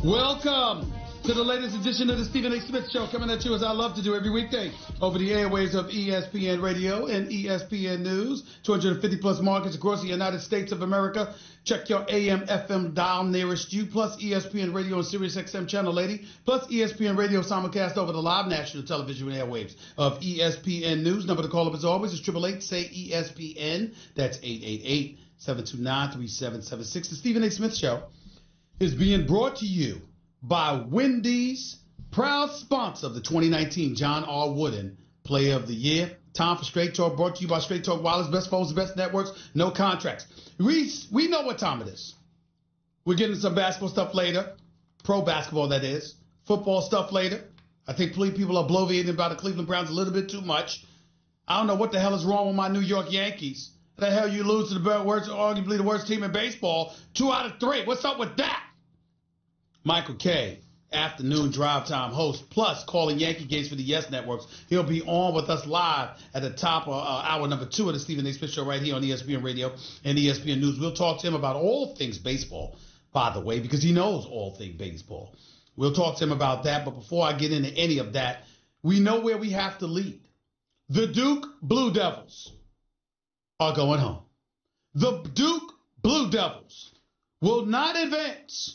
Welcome to the latest edition of the Stephen A. Smith Show, coming at you as I love to do every weekday over the airwaves of ESPN Radio and ESPN News. 250 plus markets across the United States of America. Check your AM, FM dial nearest you, plus ESPN Radio and Sirius XM Channel 80, plus ESPN Radio simulcast over the live national television airwaves of ESPN News. Number to call up as always is 888-SAY-ESPN. That's 888-729-3776. The Stephen A. Smith Show is being brought to you by Wendy's, proud sponsor of the 2019 John R. Wooden Player of the Year. Time for Straight Talk, brought to you by Straight Talk Wireless, best phones, best networks, no contracts. We know what time it is. We're getting some basketball stuff later, pro basketball that is, football stuff later. I think people are bloviating about the Cleveland Browns a little bit too much. I don't know what the hell is wrong with my New York Yankees. The hell you lose to arguably the worst team in baseball, 2 out of 3. What's up with that? Michael Kay, afternoon drive time host, plus calling Yankee games for the Yes Networks. He'll be on with us live at the top of hour number 2 of the Stephen A. Smith Show right here on ESPN Radio and ESPN News. We'll talk to him about all things baseball, by the way, because he knows all things baseball. We'll talk to him about that, but before I get into any of that, we know where we have to lead. The Duke Blue Devils are going home. The Duke Blue Devils will not advance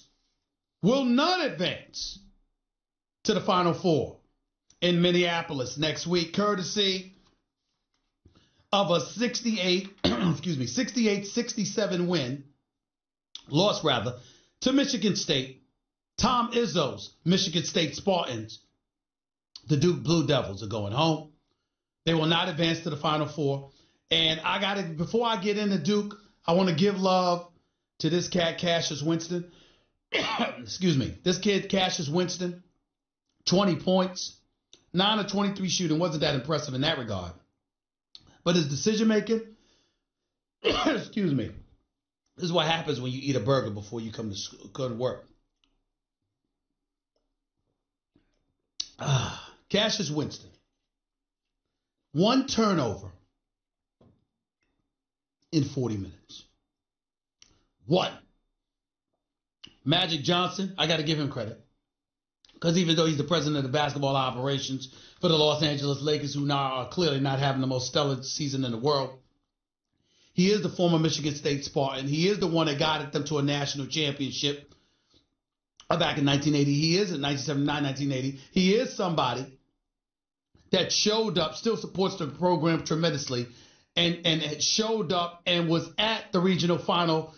to the Final Four in Minneapolis next week, courtesy of a 68-67 loss to Michigan State. Tom Izzo's Michigan State Spartans. The Duke Blue Devils are going home. They will not advance to the Final Four. And before I get into Duke, I want to give love to this cat, Cassius Winston. Excuse me. This kid, Cassius Winston, 20 points, 9 of 23 shooting. Wasn't that impressive in that regard. But his decision-making, excuse me, this is what happens when you eat a burger before you come to work. Cassius Winston, 1 turnover in 40 minutes. 1. Magic Johnson, I got to give him credit. Because even though he's the president of the basketball operations for the Los Angeles Lakers, who now are clearly not having the most stellar season in the world, he is the former Michigan State Spartan. He is the one that got them to a national championship back in 1980. He is in 1979, 1980. He is somebody that showed up, still supports the program tremendously, and showed up and was at the regional final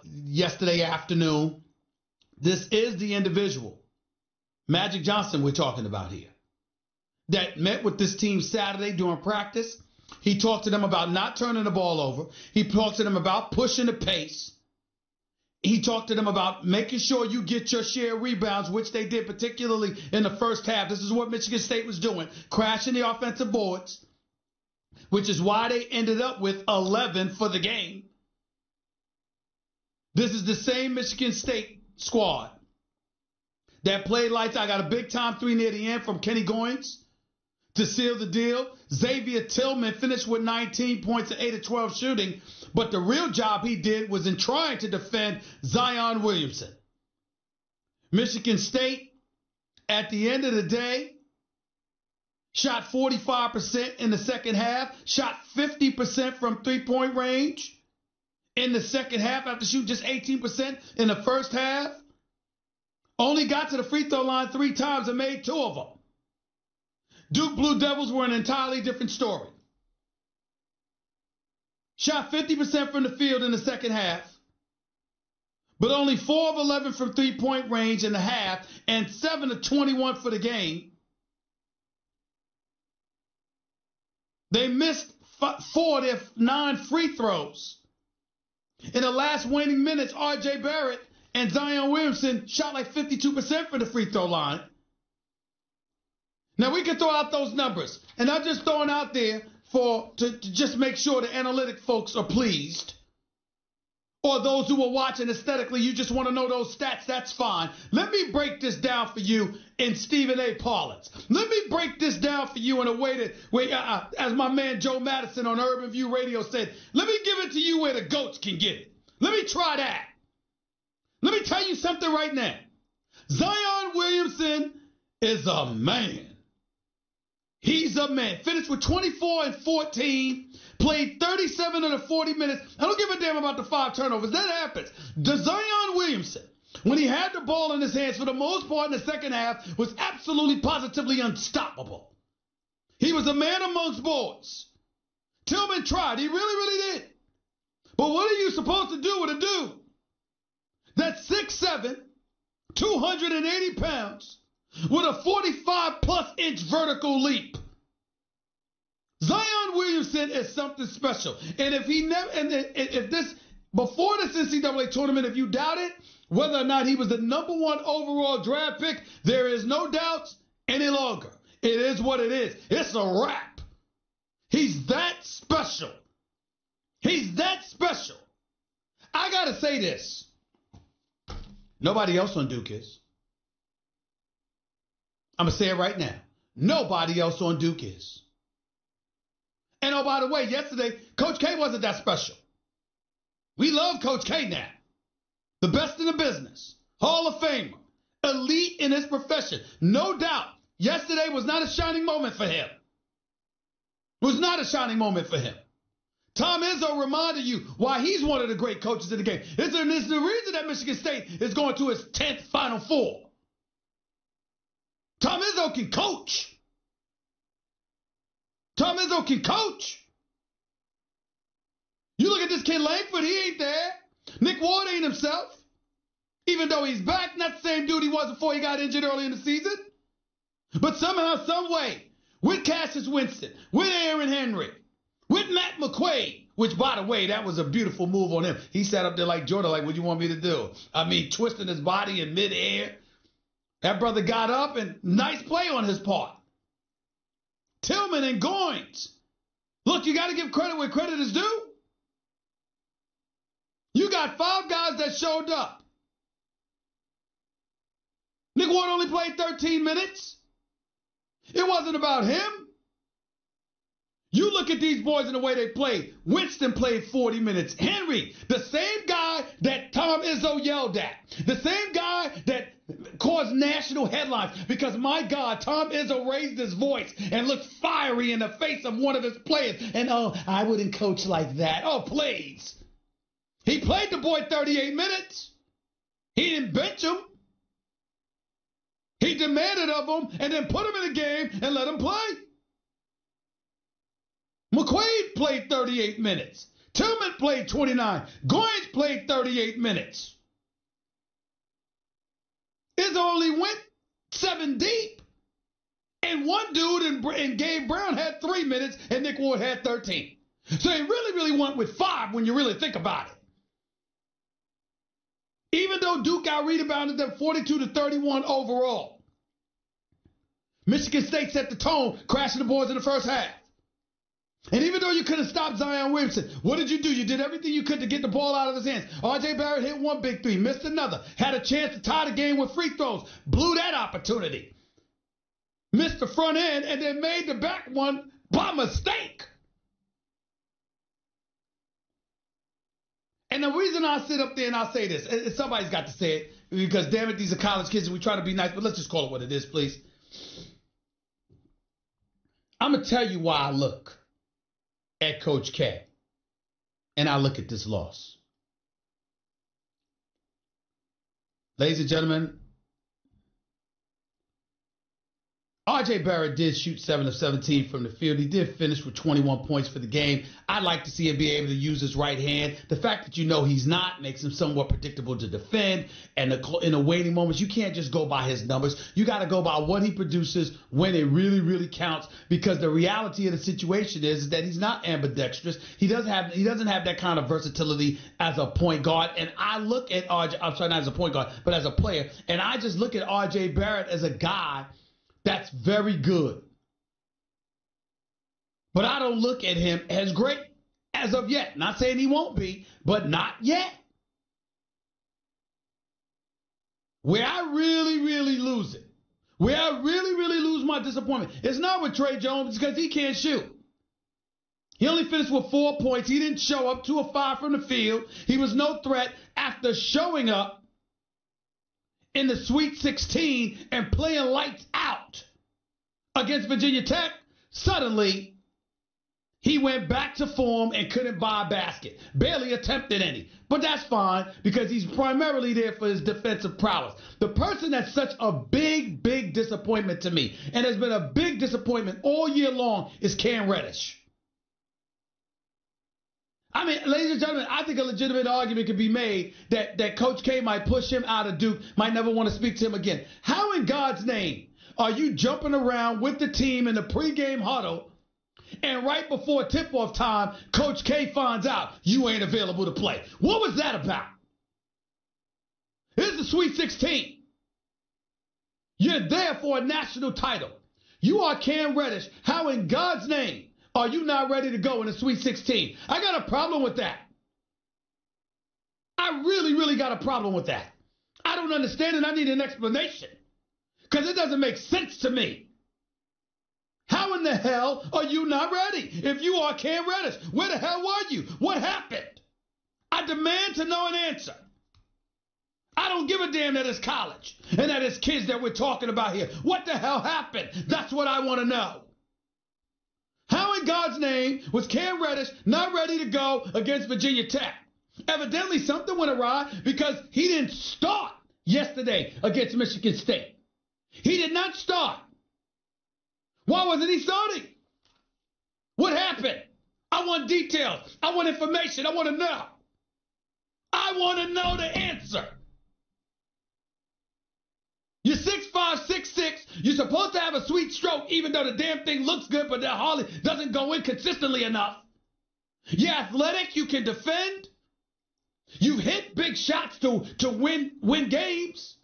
yesterday afternoon. This is the individual, Magic Johnson, we're talking about here, that met with this team Saturday during practice. He talked to them about not turning the ball over. He talked to them about pushing the pace. He talked to them about making sure you get your share of rebounds, which they did, particularly in the first half. This is what Michigan State was doing, crashing the offensive boards, which is why they ended up with 11 for the game. This is the same Michigan State squad that played lights. I got a big-time 3 near the end from Kenny Goins to seal the deal. Xavier Tillman finished with 19 points and 8 of 12 shooting, but the real job he did was in trying to defend Zion Williamson. Michigan State, at the end of the day, shot 45% in the second half, shot 50% from three-point range in the second half after shooting just 18% in the first half. Only got to the free throw line 3 times and made 2 of them. Duke Blue Devils were an entirely different story. Shot 50% from the field in the second half, but only 4 of 11 from three-point range in the half and 7 of 21 for the game. They missed 4 of their 9 free throws. In the last waning minutes, R.J. Barrett and Zion Williamson shot like 52% from the free throw line. Now, we can throw out those numbers, and I'm just throwing out there to just make sure the analytic folks are pleased. Or those who are watching aesthetically, you just want to know those stats, that's fine. Let me break this down for you in Stephen A. parlance. Let me break this down for you in a way that, as my man Joe Madison on Urban View Radio said, let me give it to you where the goats can get it. Let me try that. Let me tell you something right now. Zion Williamson is a man. He's a man. Finished with 24 and 14. Played 37 of the 40 minutes. I don't give a damn about the 5 turnovers. That happens. Zion Williamson, when he had the ball in his hands for the most part in the second half, was absolutely positively unstoppable. He was a man amongst boys. Tillman tried. He really, really did. But what are you supposed to do with a dude that's 6'7", 280 pounds, with a 45-plus inch vertical leap? Zion Williamson is something special. And if he never, and if this, before this NCAA tournament, if you doubted whether or not he was the #1 overall draft pick, there is no doubts any longer. It is what it is. It's a wrap. He's that special. He's that special. I got to say this. Nobody else on Duke is. I'm going to say it right now. Nobody else on Duke is. And oh, by the way, yesterday, Coach K wasn't that special. We love Coach K now. The best in the business. Hall of Famer. Elite in his profession. No doubt. Yesterday was not a shining moment for him. It was not a shining moment for him. Tom Izzo reminded you why he's one of the great coaches in the game. It's the reason that Michigan State is going to its 10th Final Four. Tom Izzo can coach. Tom Izzo can coach. You look at this kid Langford, he ain't there. Nick Ward ain't himself. Even though he's back, not the same dude he was before he got injured early in the season. But somehow, some way, with Cassius Winston, with Aaron Henry, with Matt McQuaid, which, by the way, that was a beautiful move on him. He sat up there like Jordan, like, what do you want me to do? I mean, twisting his body in midair. That brother got up, and nice play on his part. Tillman and Goins. Look, you got to give credit where credit is due. You got 5 guys that showed up. Nick Ward only played 13 minutes. It wasn't about him. You look at these boys and the way they played. Winston played 40 minutes. Henry, the same guy that Tom Izzo yelled at. The same guy that caused national headlines because, my God, Tom Izzo raised his voice and looked fiery in the face of one of his players. And, oh, I wouldn't coach like that. Oh, please. He played the boy 38 minutes. He didn't bench him. He demanded of him and then put him in the game and let him play. McQuaid played 38 minutes. Tillman played 29. Goins played 38 minutes. Izzo only went 7 deep. And one dude and Gabe Brown had 3 minutes and Nick Ward had 13. So he really went with 5 when you really think about it. Even though Duke out-rebounded them 42-31 overall, Michigan State set the tone, crashing the boards in the first half. And even though you couldn't stop Zion Williamson, what did you do? You did everything you could to get the ball out of his hands. R.J. Barrett hit 1 big 3, missed another, had a chance to tie the game with free throws, blew that opportunity. Missed the front end and then made the back one by mistake. And the reason I sit up there and I say this, and somebody's got to say it, because damn it, these are college kids and we try to be nice, but let's just call it what it is, please. I'm going to tell you why I look at Coach K and I look at this loss. Ladies and gentlemen, R.J. Barrett did shoot 7 of 17 from the field. He did finish with 21 points for the game. I'd like to see him be able to use his right hand. The fact that you know he's not makes him somewhat predictable to defend. And in the waiting moments, you can't just go by his numbers. You got to go by what he produces when it really counts. Because the reality of the situation is that he's not ambidextrous. He doesn't have that kind of versatility as a point guard. And I look at R.J. I'm sorry, not as a point guard, but as a player. And I just look at R.J. Barrett as a guy that's very good. But I don't look at him as great as of yet. Not saying he won't be, but not yet. Where I really lose it, where I really lose my disappointment, it's not with Trey Jones because he can't shoot. He only finished with 4 points. He didn't show up, 2 of 5 from the field. He was no threat after showing up in the Sweet 16 and playing lights out against Virginia Tech, suddenly he went back to form and couldn't buy a basket. Barely attempted any. But that's fine because he's primarily there for his defensive prowess. The person that's such a big, big disappointment to me, and has been a big disappointment all year long, is Cam Reddish. I mean, ladies and gentlemen, I think a legitimate argument could be made that Coach K might push him out of Duke, might never want to speak to him again. How in God's name are you jumping around with the team in the pregame huddle, and right before tip-off time, Coach K finds out you ain't available to play? What was that about? Here's the Sweet 16. You're there for a national title. You are Cam Reddish. How in God's name are you not ready to go in the Sweet 16? I got a problem with that. I really, really got a problem with that. I don't understand it. I need an explanation because it doesn't make sense to me. How in the hell are you not ready? If you are Cam Reddish, where the hell were you? What happened? I demand to know an answer. I don't give a damn that it's college and that it's kids that we're talking about here. What the hell happened? That's what I want to know. How in God's name was Cam Reddish not ready to go against Virginia Tech? Evidently something went awry because he didn't start yesterday against Michigan State. He did not start. Why wasn't he starting? What happened? I want details. I want information. I want to know. I want to know the answer. You're 6'5", 6'6". You're supposed to have a sweet stroke, even though the damn thing looks good, but that hardly doesn't go in consistently enough. You're athletic. You can defend. You've hit big shots to win games.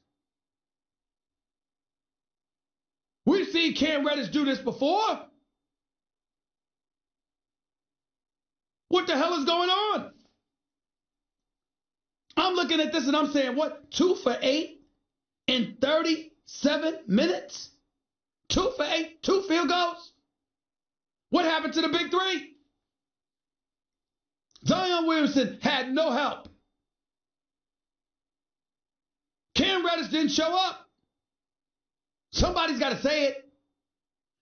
We've seen Cam Reddish do this before. What the hell is going on? I'm looking at this and I'm saying, what? 2 for 8 in 37 minutes? 2 for 8, 2 field goals? What happened to the big three? Zion Williamson had no help. Cam Reddish didn't show up. Somebody's got to say it.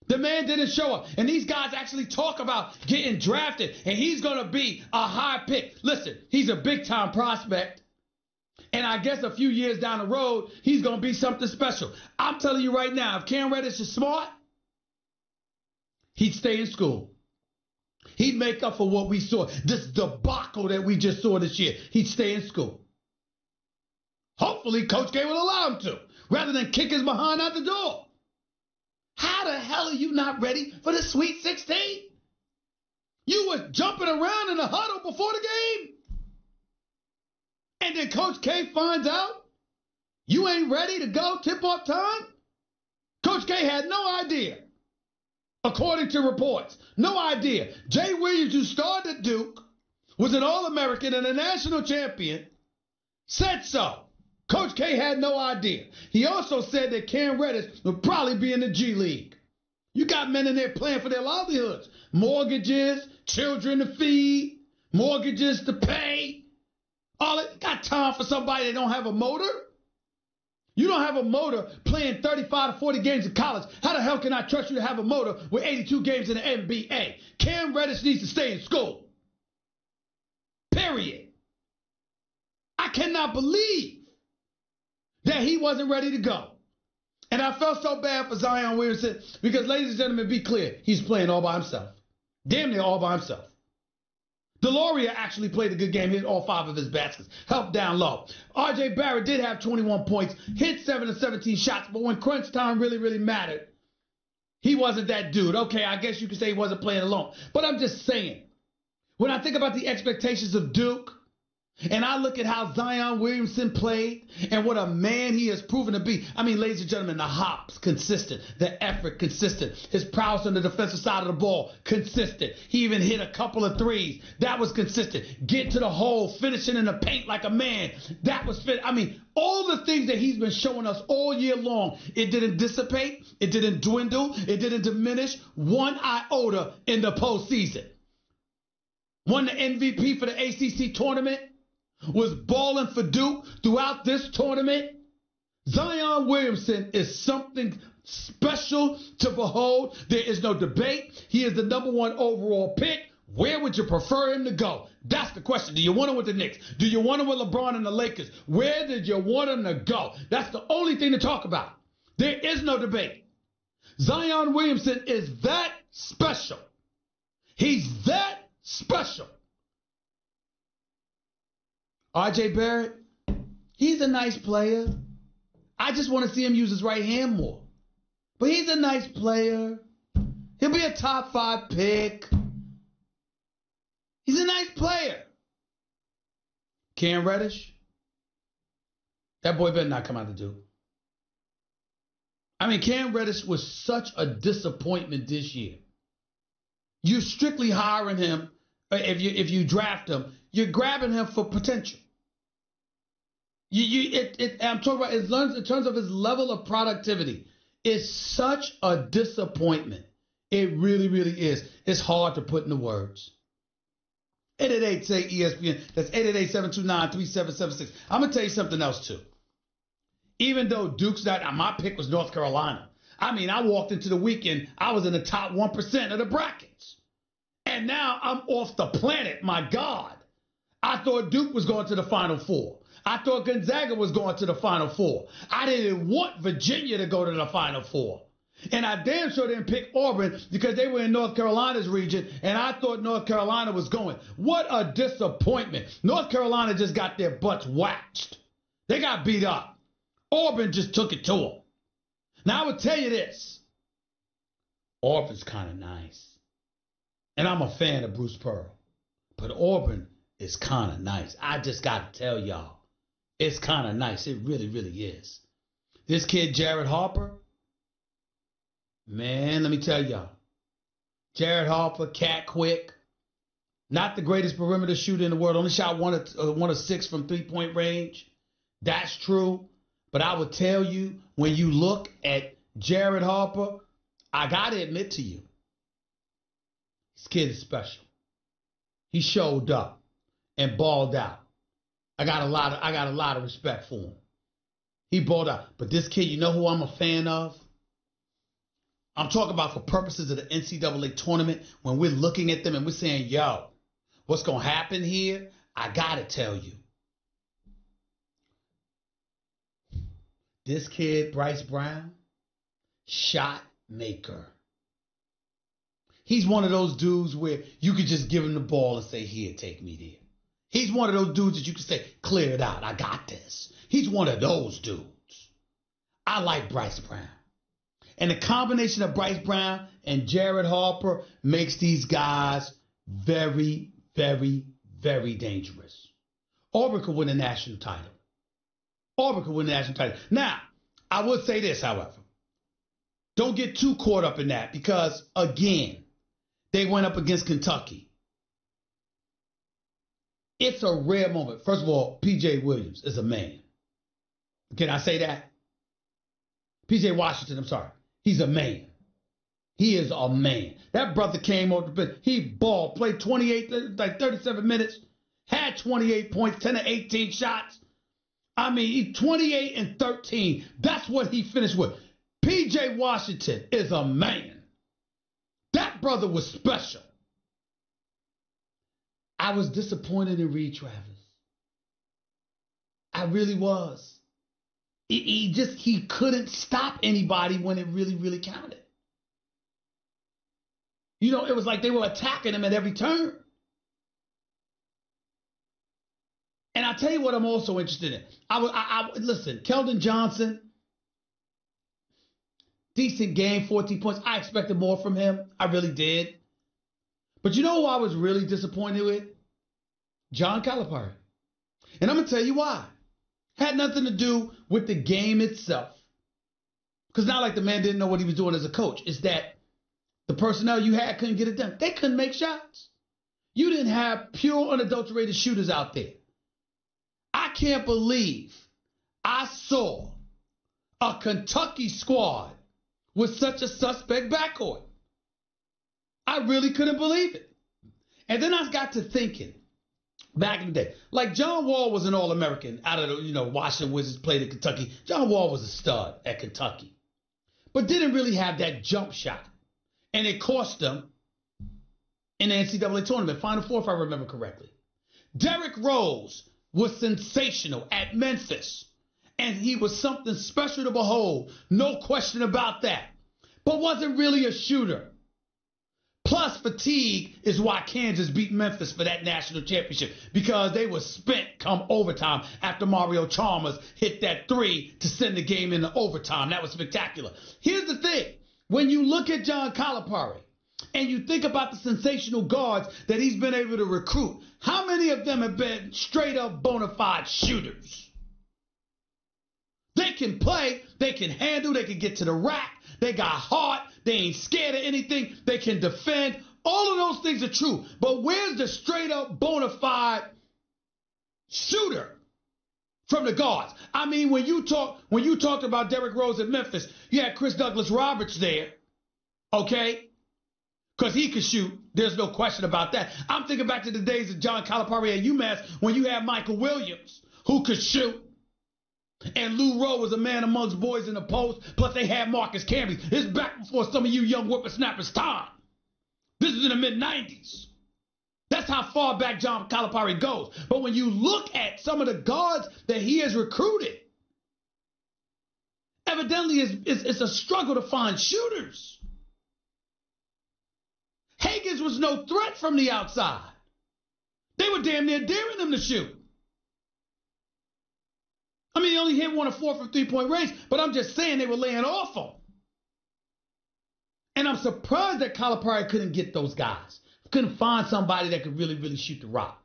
The man didn't show up. And these guys actually talk about getting drafted, and he's going to be a high pick. Listen, he's a big-time prospect. And I guess a few years down the road, he's going to be something special. I'm telling you right now, if Cam Reddish is smart, he'd stay in school. He'd make up for what we saw, this debacle that we just saw this year. He'd stay in school. Hopefully, Coach K will allow him to, rather than kick his behind out the door. How the hell are you not ready for the Sweet 16? You were jumping around in the huddle before the game. And then Coach K finds out you ain't ready to go tip-off time? Coach K had no idea, according to reports. No idea. Jay Williams, who started at Duke, was an All-American and a national champion, said so. Coach K had no idea. He also said that Cam Reddish would probably be in the G League. You got men in there playing for their livelihoods. Mortgages, children to feed, mortgages to pay. All it got time for somebody that don't have a motor? You don't have a motor playing 35 to 40 games in college. How the hell can I trust you to have a motor with 82 games in the NBA? Cam Reddish needs to stay in school. Period. I cannot believe that he wasn't ready to go. And I felt so bad for Zion Williamson because, ladies and gentlemen, be clear, he's playing all by himself. Damn near all by himself. Deloria actually played a good game, hit all 5 of his baskets, helped down low. R.J. Barrett did have 21 points, hit 7 of 17 shots, but when crunch time really, really mattered, he wasn't that dude. Okay, I guess you could say he wasn't playing alone. But I'm just saying, when I think about the expectations of Duke, and I look at how Zion Williamson played and what a man he has proven to be. I mean, ladies and gentlemen, the hops, consistent. The effort, consistent. His prowess on the defensive side of the ball, consistent. He even hit a couple of threes. That was consistent. Get to the hole, finishing in the paint like a man. That was fit. I mean, all the things that he's been showing us all year long, it didn't dissipate. It didn't dwindle. It didn't diminish one iota in the postseason. Won the MVP for the ACC tournament. Was balling for Duke throughout this tournament. Zion Williamson is something special to behold. There is no debate. He is the #1 overall pick. Where would you prefer him to go? That's the question. Do you want him with the Knicks? Do you want him with LeBron and the Lakers? Where did you want him to go? That's the only thing to talk about. There is no debate. Zion Williamson is that special. He's that special. R.J. Barrett, he's a nice player. I just want to see him use his right hand more. But he's a nice player. He'll be a top 5 pick. He's a nice player. Cam Reddish, that boy better not come out the Duke. I mean, Cam Reddish was such a disappointment this year. You're strictly hiring him. If you draft him, you're grabbing him for potential. I'm talking about in terms of his level of productivity. It's such a disappointment. It really, really is. It's hard to put into words. 888-SAY-ESPN. That's 888-729-3776. I'm going to tell you something else, too. Even though Duke's not, my pick was North Carolina. I mean, I walked into the weekend, I was in the top 1% of the brackets. And now I'm off the planet, my God. I thought Duke was going to the Final Four. I thought Gonzaga was going to the Final Four. I didn't want Virginia to go to the Final Four. And I damn sure didn't pick Auburn because they were in North Carolina's region, and I thought North Carolina was going. What a disappointment. North Carolina just got their butts waxed. They got beat up. Auburn just took it to them. Now, I would tell you this. Auburn's kind of nice. And I'm a fan of Bruce Pearl. But Auburn is kind of nice. I just got to tell y'all. It's kind of nice. It really, really is. This kid, Jared Harper, man, let me tell y'all. Jared Harper, cat quick. Not the greatest perimeter shooter in the world. Only shot 1 of 6 from three-point range. That's true. But I would tell you, when you look at Jared Harper, I got to admit to you, this kid is special. He showed up and balled out. I got a lot of respect for him. He balled out. But this kid, you know who I'm a fan of? I'm talking about for purposes of the NCAA tournament, when we're looking at them and we're saying, yo, what's going to happen here? I got to tell you. This kid, Bryce Brown, shot maker. He's one of those dudes where you could just give him the ball and say, here, take me there. He's one of those dudes that you can say, clear it out. I got this. He's one of those dudes. I like Bryce Brown. And the combination of Bryce Brown and Jared Harper makes these guys very, very, very dangerous. Auburn could win a national title. Auburn could win the national title. Now, I would say this, however. Don't get too caught up in that because, again, they went up against Kentucky. It's a rare moment. First of all, P.J. Williams is a man. Can I say that? P.J. Washington, I'm sorry. He's a man. He is a man. That brother came over the bench. He balled, played 37 minutes, had 28 points, 10 of 18 shots. I mean, 28 and 13. That's what he finished with. P.J. Washington is a man. That brother was special. I was disappointed in Reed Travis. I really was. He couldn't stop anybody when it really, really counted. You know, it was like they were attacking him at every turn. And I'll tell you what I'm also interested in. Listen, Keldon Johnson, decent game, 14 points. I expected more from him. I really did. But you know who I was really disappointed with? John Calipari. And I'm going to tell you why. Had nothing to do with the game itself. Because not like the man didn't know what he was doing as a coach. It's that the personnel you had couldn't get it done. They couldn't make shots. You didn't have pure, unadulterated shooters out there. I can't believe I saw a Kentucky squad with such a suspect backcourt. I really couldn't believe it. And then I got to thinking, back in the day. Like John Wall was an All-American out of the, Washington Wizards, played at Kentucky. John Wall was a stud at Kentucky, but didn't really have that jump shot. And it cost them in the NCAA tournament, Final Four, if I remember correctly. Derrick Rose was sensational at Memphis, and he was something special to behold. No question about that. But wasn't really a shooter. Plus, fatigue is why Kansas beat Memphis for that national championship, because they were spent come overtime after Mario Chalmers hit that three to send the game into overtime. That was spectacular. Here's the thing. When you look at John Calipari and you think about the sensational guards that he's been able to recruit, how many of them have been straight up bona fide shooters? They can play, they can handle, they can get to the rack, they got heart, they ain't scared of anything, they can defend. All of those things are true. But where's the straight up bona fide shooter from the guards? I mean, when you talked about Derrick Rose at Memphis, you had Chris Douglas Roberts there, okay? Because he could shoot. There's no question about that. I'm thinking back to the days of John Calipari at UMass when you had Michael Williams, who could shoot. And Lou Rowe was a man amongst boys in the post. Plus, they had Marcus Camby. This is back before some of you young whippersnappers' time. This is in the mid-'90s. That's how far back John Calipari goes. But when you look at some of the guards that he has recruited, evidently it's a struggle to find shooters. Higgins was no threat from the outside. They were damn near daring him to shoot. I mean, he only hit 1 of 4 from three-point range, but I'm just saying they were laying off him. And I'm surprised that Calipari couldn't get those guys. Couldn't find somebody that could really, really shoot the rock.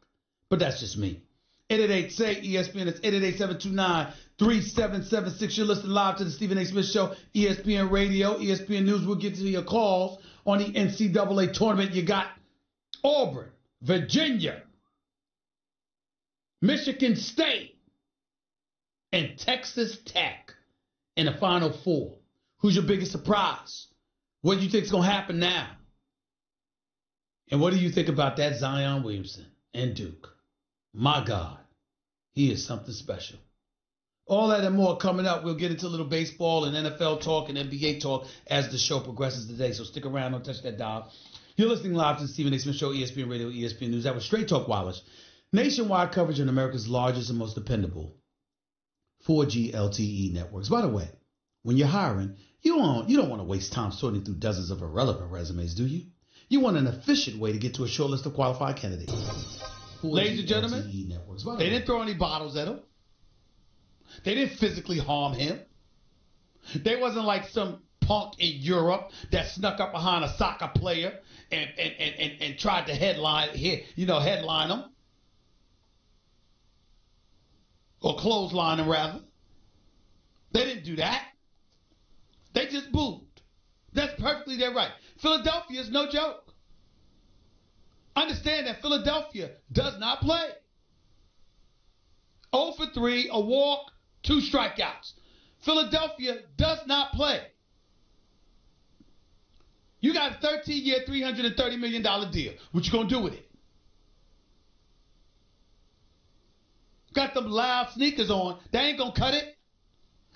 But that's just me. 888-SAY-ESPN. It's 888-729-3776. You're listening live to the Stephen A. Smith Show, ESPN Radio, ESPN News. We'll get to your calls on the NCAA tournament. You got Auburn, Virginia, Michigan State, and Texas Tech in the Final Four. Who's your biggest surprise? What do you think is going to happen now? And what do you think about that Zion Williamson and Duke? My God, he is something special. All that and more coming up. We'll get into a little baseball and NFL talk and NBA talk as the show progresses today. So stick around. Don't touch that dial. You're listening live to the Stephen A. Smith Show, ESPN Radio, ESPN News. That was Straight Talk Wireless. Nationwide coverage on America's largest and most dependable 4G LTE networks. By the way, when you're hiring, you don't want to waste time sorting through dozens of irrelevant resumes, do you? You want an efficient way to get to a short list of qualified candidates. Ladies and gentlemen, they didn't throw any bottles at him. They didn't physically harm him. They wasn't like some punk in Europe that snuck up behind a soccer player and tried to headline him. Or clothesline him, rather. They didn't do that. They just booed. That's perfectly their right. Philadelphia is no joke. Understand that Philadelphia does not play. 0 for 3, a walk, 2 strikeouts. Philadelphia does not play. You got a 13-year, $330 million deal. What you going to do with it? Got them loud sneakers on. That ain't going to cut it.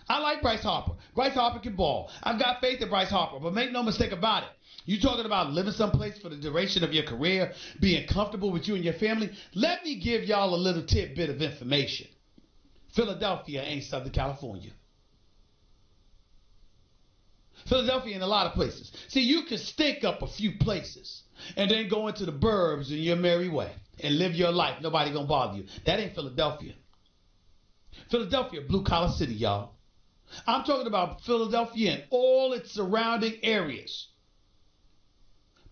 I like Bryce Harper. Bryce Harper can ball. I've got faith in Bryce Harper, but make no mistake about it. You talking about living someplace for the duration of your career, being comfortable with you and your family? Let me give y'all a little tidbit of information. Philadelphia ain't Southern California. Philadelphia in a lot of places. See, you can stink up a few places and then go into the burbs in your merry way and live your life. Nobody gonna bother you. That ain't Philadelphia. Philadelphia, blue-collar city, y'all. I'm talking about Philadelphia and all its surrounding areas.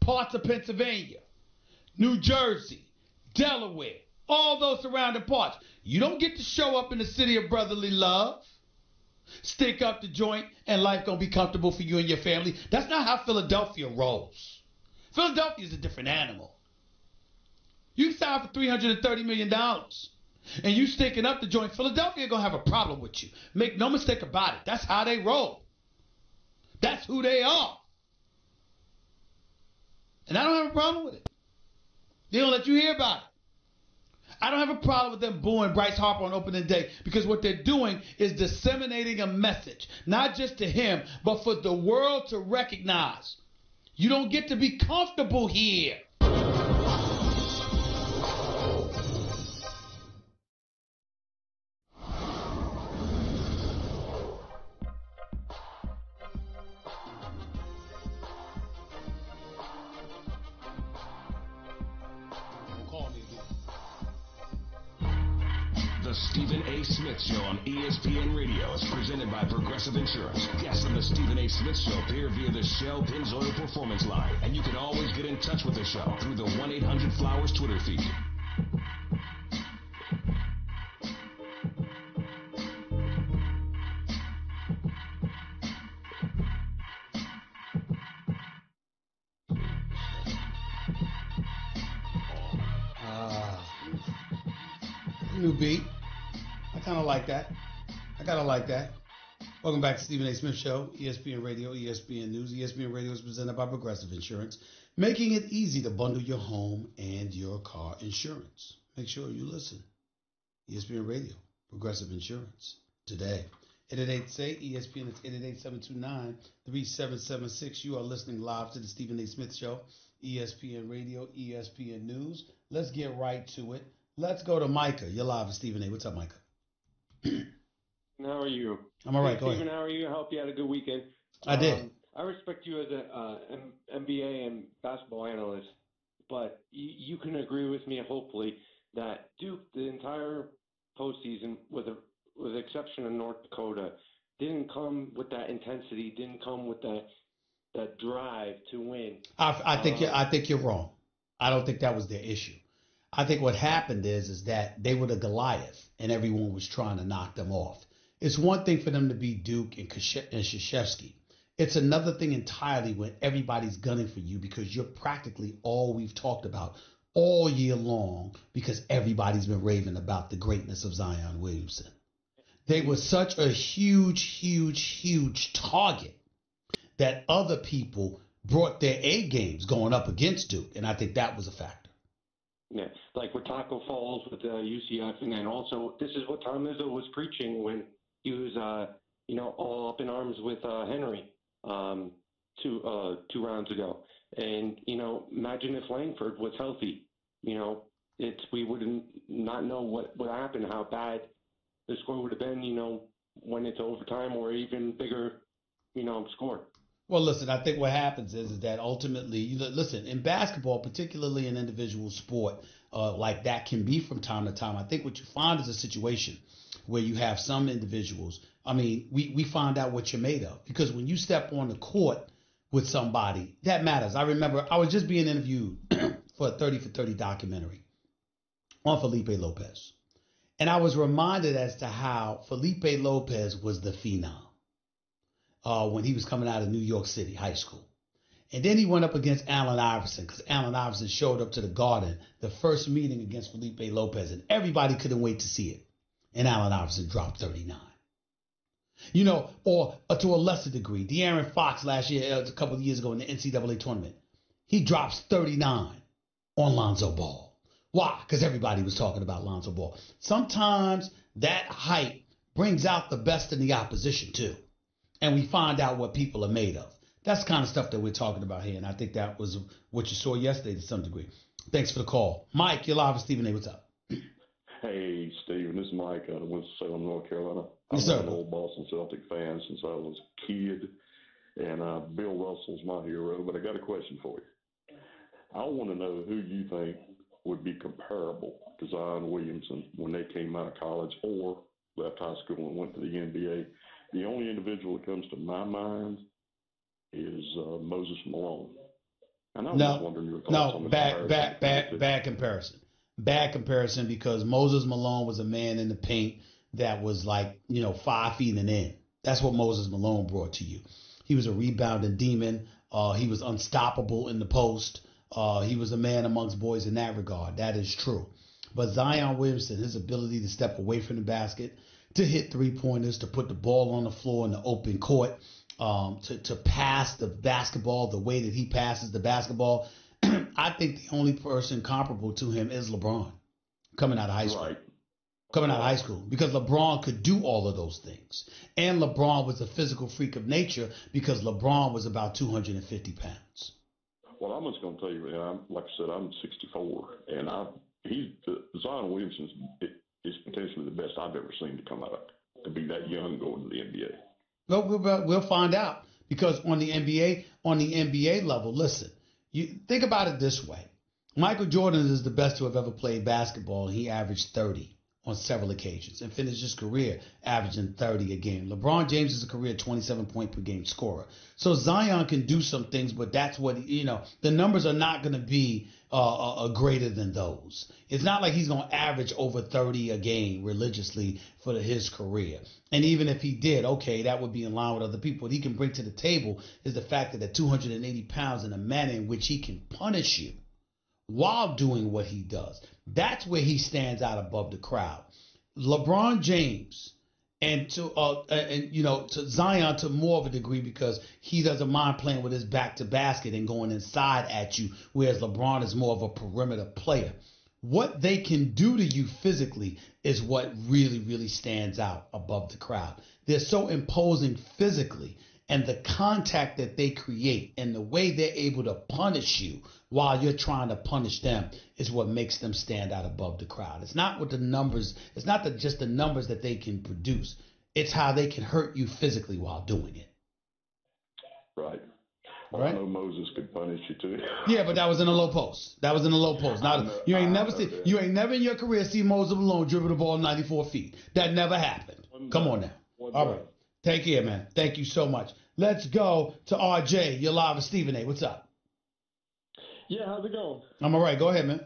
Parts of Pennsylvania, New Jersey, Delaware, all those surrounding parts. You don't get to show up in the city of brotherly love, stick up the joint, and life gonna be comfortable for you and your family. That's not how Philadelphia rolls. Philadelphia is a different animal. You sign for $330 million. And you sticking up the joint, Philadelphia gonna have a problem with you. Make no mistake about it. That's how they roll. That's who they are. And I don't have a problem with it. They don't let you hear about it. I don't have a problem with them booing Bryce Harper on opening day because what they're doing is disseminating a message, not just to him, but for the world to recognize. You don't get to be comfortable here. The Stephen A. Smith Show on ESPN Radio is presented by Progressive Insurance. Guests on the Stephen A. Smith Show appear via the Shell Pennzoil Performance Line, and you can always get in touch with the show through the 1-800-Flowers Twitter feed. New beat. I kind of like that. Welcome back to Stephen A. Smith Show, ESPN Radio, ESPN News. ESPN Radio is presented by Progressive Insurance, making it easy to bundle your home and your car insurance. Make sure you listen. ESPN Radio, Progressive Insurance, today. 888-SAY-ESPN, it's 888-729-3776. You are listening live to the Stephen A. Smith Show, ESPN Radio, ESPN News. Let's get right to it. Let's go to Micah. You're live with Stephen A. What's up, Micah? How are you? I'm all right. Hey, go Stephen, ahead. how are you? I hope you had a good weekend. I did. I respect you as an NBA and basketball analyst, but you can agree with me, hopefully, that Duke, the entire postseason, with the exception of North Dakota, didn't come with that intensity, didn't come with that drive to win. I think you're wrong. I don't think that was their issue. I think what happened is that they were the Goliath, and everyone was trying to knock them off. It's one thing for them to be Duke and Krzyzewski. It's another thing entirely when everybody's gunning for you because you're practically all we've talked about all year long because everybody's been raving about the greatness of Zion Williamson. They were such a huge target that other people brought their A games going up against Duke, and I think that was a factor. Yeah, like with Taco Falls with UCF, and then also this is what Tom Izzo was preaching when he was, all up in arms with Henry two rounds ago. And imagine if Langford was healthy. We would not know what happened, how bad the score would have been. When it's overtime or even bigger, score. Well, listen, I think what happens is that ultimately, listen, in basketball, particularly in individual sport, like that can be from time to time. I think what you find is a situation where you have some individuals. I mean, we find out what you're made of because when you step on the court with somebody, that matters. I remember I was just being interviewed for a 30 for 30 documentary on Felipe Lopez. And I was reminded as to how Felipe Lopez was the phenom. When he was coming out of New York City High School. And then he went up against Allen Iverson because Allen Iverson showed up to the Garden, the first meeting against Felipe Lopez, and everybody couldn't wait to see it. And Allen Iverson dropped 39. Or to a lesser degree, De'Aaron Fox last year, a couple of years ago in the NCAA tournament, he drops 39 on Lonzo Ball. Why? Because everybody was talking about Lonzo Ball. Sometimes that hype brings out the best in the opposition too. And we find out what people are made of. That's the kind of stuff that we're talking about here. And I think that was what you saw yesterday to some degree. Thanks for the call. Mike, you're live with Stephen A. What's up? Hey, Stephen, this is Mike out of Winston-Salem, North Carolina. Yes, I'm sir. an old Boston Celtic fan since I was a kid. And Bill Russell's my hero. But I got a question for you. I want to know who you think would be comparable to Zion Williamson when they came out of college or left high school and went to the NBA. The only individual that comes to my mind is Moses Malone. And I was just wondering your thoughts on the bad comparison. Bad comparison because Moses Malone was a man in the paint that was 5 feet and in. That's what Moses Malone brought to you. He was a rebounding demon. He was unstoppable in the post. He was a man amongst boys in that regard. That is true. But Zion Williamson, his ability to step away from the basket, to hit three-pointers, to put the ball on the floor in the open court, to pass the basketball the way that he passes the basketball. I think the only person comparable to him is LeBron. coming out of high school. Right. Coming out of high school, because LeBron could do all of those things. And LeBron was a physical freak of nature because LeBron was about 250 pounds. Well, I'm just going to tell you, and like I said, I'm 64, and Zion Williamson is potentially the best I've ever seen to come out, to be that young going to the NBA. Well, we'll find out, because on the NBA level, listen, you think about it this way. Michael Jordan is the best to have ever played basketball. He averaged 30 on several occasions and finished his career averaging 30 a game. LeBron James is a career 27-point per game scorer. So Zion can do some things, but that's what, the numbers are not going to be greater than those. It's not like he's going to average over 30 a game religiously for his career. And even if he did, okay, that would be in line with other people. What he can bring to the table is the fact that at 280 pounds in a manner in which he can punish you while doing what he does. That's where he stands out above the crowd. LeBron James and to Zion to more of a degree, because he doesn't mind playing with his back to basket and going inside at you, whereas LeBron is more of a perimeter player. What they can do to you physically is what really, really stands out above the crowd. They're so imposing physically, and the contact that they create and the way they're able to punish you while you're trying to punish them is what makes them stand out above the crowd. It's not what the numbers, it's not just the numbers that they can produce. It's how they can hurt you physically while doing it. Right. Well, Right? I know Moses could punish you too. Yeah, but that was in a low post. Now, you ain't never in your career see Moses Malone dribble the ball 94 feet. That never happened. Come on now. All right. Take care, man. Thank you so much. Let's go to RJ. You're live with Stephen A. What's up? Yeah, how's it going? I'm all right. Go ahead, man.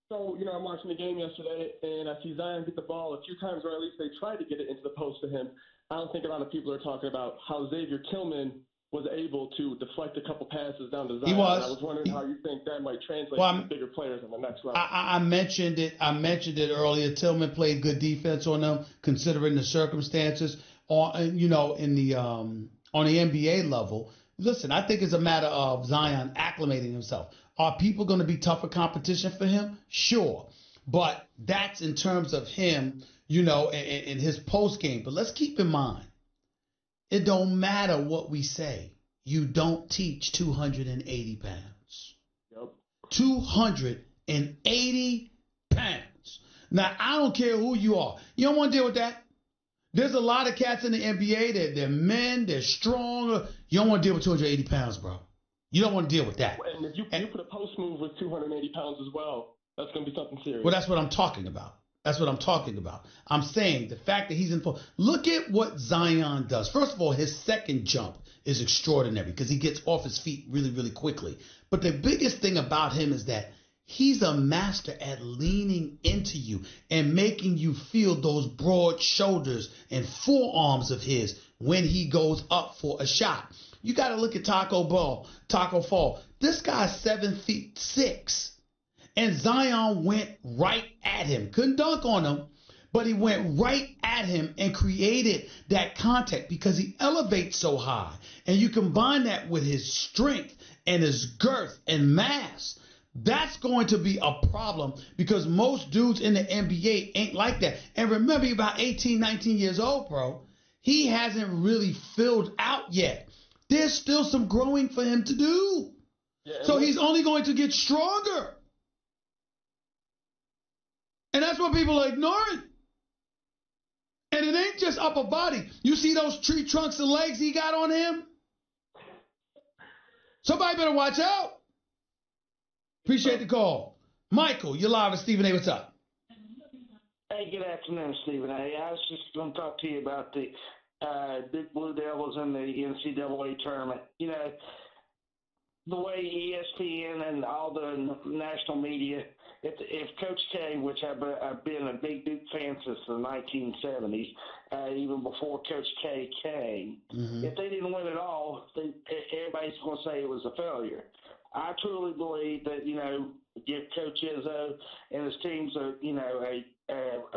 So, I'm watching the game yesterday, and I see Zion get the ball a few times, or at least they tried to get it into the post to him. I don't think a lot of people are talking about how Xavier Tillman was able to deflect a couple passes down to Zion. He was. And I was wondering how you think that might translate to bigger players on the next level. I mentioned it earlier. Tillman played good defense on them, considering the circumstances. On the NBA level, listen, I think it's a matter of Zion acclimating himself. Are people going to be tougher competition for him? Sure, but that's in terms of him, in his post game. But let's keep in mind, it don't matter what we say. You don't teach 280 pounds. Yep. 280 pounds. Now, I don't care who you are. You don't want to deal with that. There's a lot of cats in the NBA. They're men. They're strong. You don't want to deal with 280 pounds, bro. You don't want to deal with that. And if you put a post move with 280 pounds as well, that's going to be something serious. Well, that's what I'm talking about. I'm saying the fact that he's in full. Look at what Zion does. First of all, his second jump is extraordinary because he gets off his feet really, really quickly. But the biggest thing about him is that he's a master at leaning into you and making you feel those broad shoulders and forearms of his when he goes up for a shot. You got to look at Taco Fall. This guy's 7'6", and Zion went right at him. Couldn't dunk on him, but he went right at him and created that contact because he elevates so high. And you combine that with his strength and his girth and mass. That's going to be a problem because most dudes in the NBA ain't like that. And remember, he's about 18, 19 years old, bro. He hasn't really filled out yet. There's still some growing for him to do. Yeah, so he's only going to get stronger. And that's what people are ignoring. And it ain't just upper body. You see those tree trunks and legs he got on him? Somebody better watch out. Appreciate the call. Michael, you're live with Stephen A. What's up? Hey, good afternoon, Stephen A. I was just going to talk to you about the Duke Blue Devils in the NCAA tournament. The way ESPN and all the national media, if Coach K, which I've been a big Duke fan since the 1970s, even before Coach K came, if they didn't win at all, everybody's going to say it was a failure. I truly believe that, give Coach Izzo and his teams a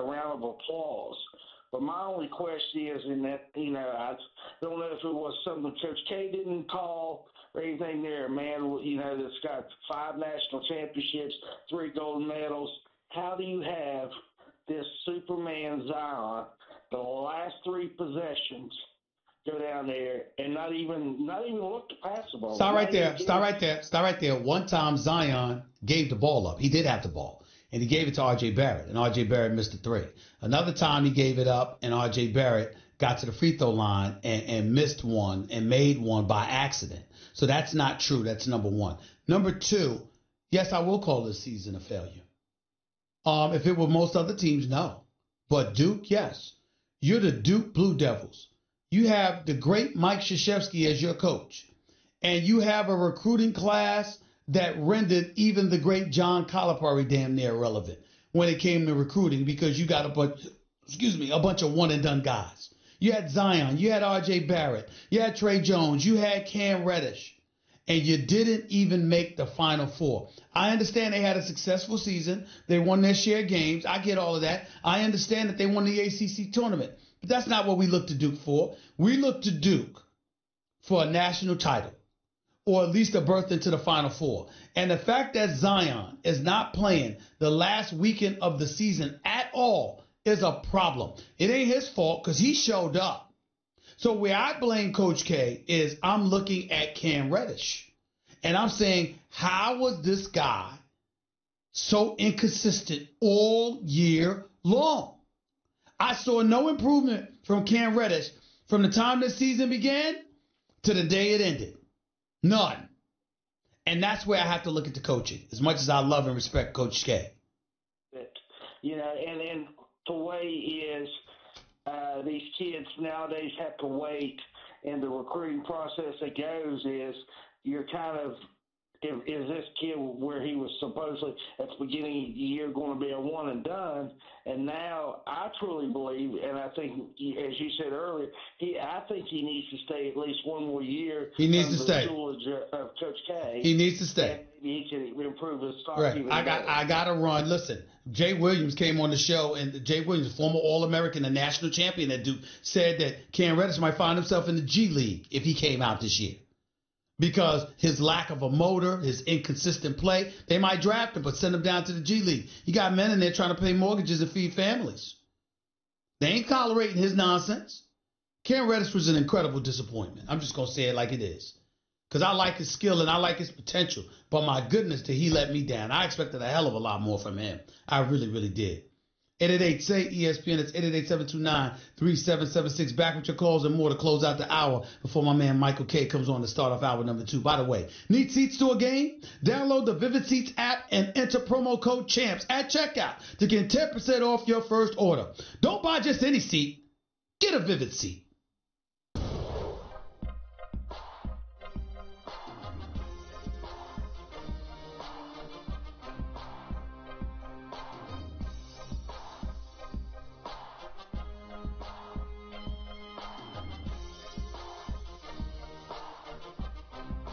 round of applause. But my only question is in that, I don't know if it was something Coach K didn't call or anything there. Man, that's got 5 national championships, 3 gold medals, how do you have this Superman Zion, the last 3 possessions, go down there and not even look to pass the ball? Stop right there. Stop right there. One time Zion gave the ball up. He did have the ball. And he gave it to R.J. Barrett, and R.J. Barrett missed a 3. Another time he gave it up, and R.J. Barrett got to the free throw line and missed one and made one by accident. So that's not true. That's number one. Number two, yes, I will call this season a failure. If it were most other teams, no. But Duke, yes. You're the Duke Blue Devils. You have the great Mike Krzyzewski as your coach, and you have a recruiting class that rendered even the great John Calipari damn near irrelevant when it came to recruiting, because you got a bunch of one-and-done guys. You had Zion, you had R.J. Barrett, you had Trey Jones, you had Cam Reddish, and you didn't even make the Final Four. I understand they had a successful season. They won their share of games. I get all of that. I understand that they won the ACC tournament, but that's not what we look to Duke for. We look to Duke for a national title, or at least a berth into the Final Four. And the fact that Zion is not playing the last weekend of the season at all is a problem. It ain't his fault because he showed up. So where I blame Coach K is I'm looking at Cam Reddish, and I'm saying, how was this guy so inconsistent all year long? I saw no improvement from Cam Reddish from the time this season began to the day it ended. None. And that's where I have to look at the coaching, as much as I love and respect Coach K. You know, and the way is these kids nowadays have to wait, and the recruiting process that goes is you're kind of, is this kid where he was supposedly at the beginning of the year going to be a one and done, and now I truly believe, and I think, as you said earlier, I think he needs to stay at least one more year. He needs to stay. The tutelage of Coach K. He needs to stay. And maybe he can improve his stock Right. even I better. got to run. Listen, Jay Williams came on the show, and Jay Williams, former All-American and national champion at Duke, said that Cam Reddish might find himself in the G League if he came out this year, because his lack of a motor, his inconsistent play. They might draft him, but send him down to the G League. You got men in there trying to pay mortgages and feed families. They ain't tolerating his nonsense. Cam Reddish was an incredible disappointment. I'm just going to say it like it is, because I like his skill and I like his potential. But my goodness, did he let me down. I expected a hell of a lot more from him. I really, really did. 888-SAY-ESPN. It's 888-729-3776. Back with your calls and more to close out the hour before my man Michael K comes on to start off hour number 2. By the way, need seats to a game? Download the Vivid Seats app and enter promo code CHAMPS at checkout to get 10% off your first order. Don't buy just any seat. Get a Vivid Seat.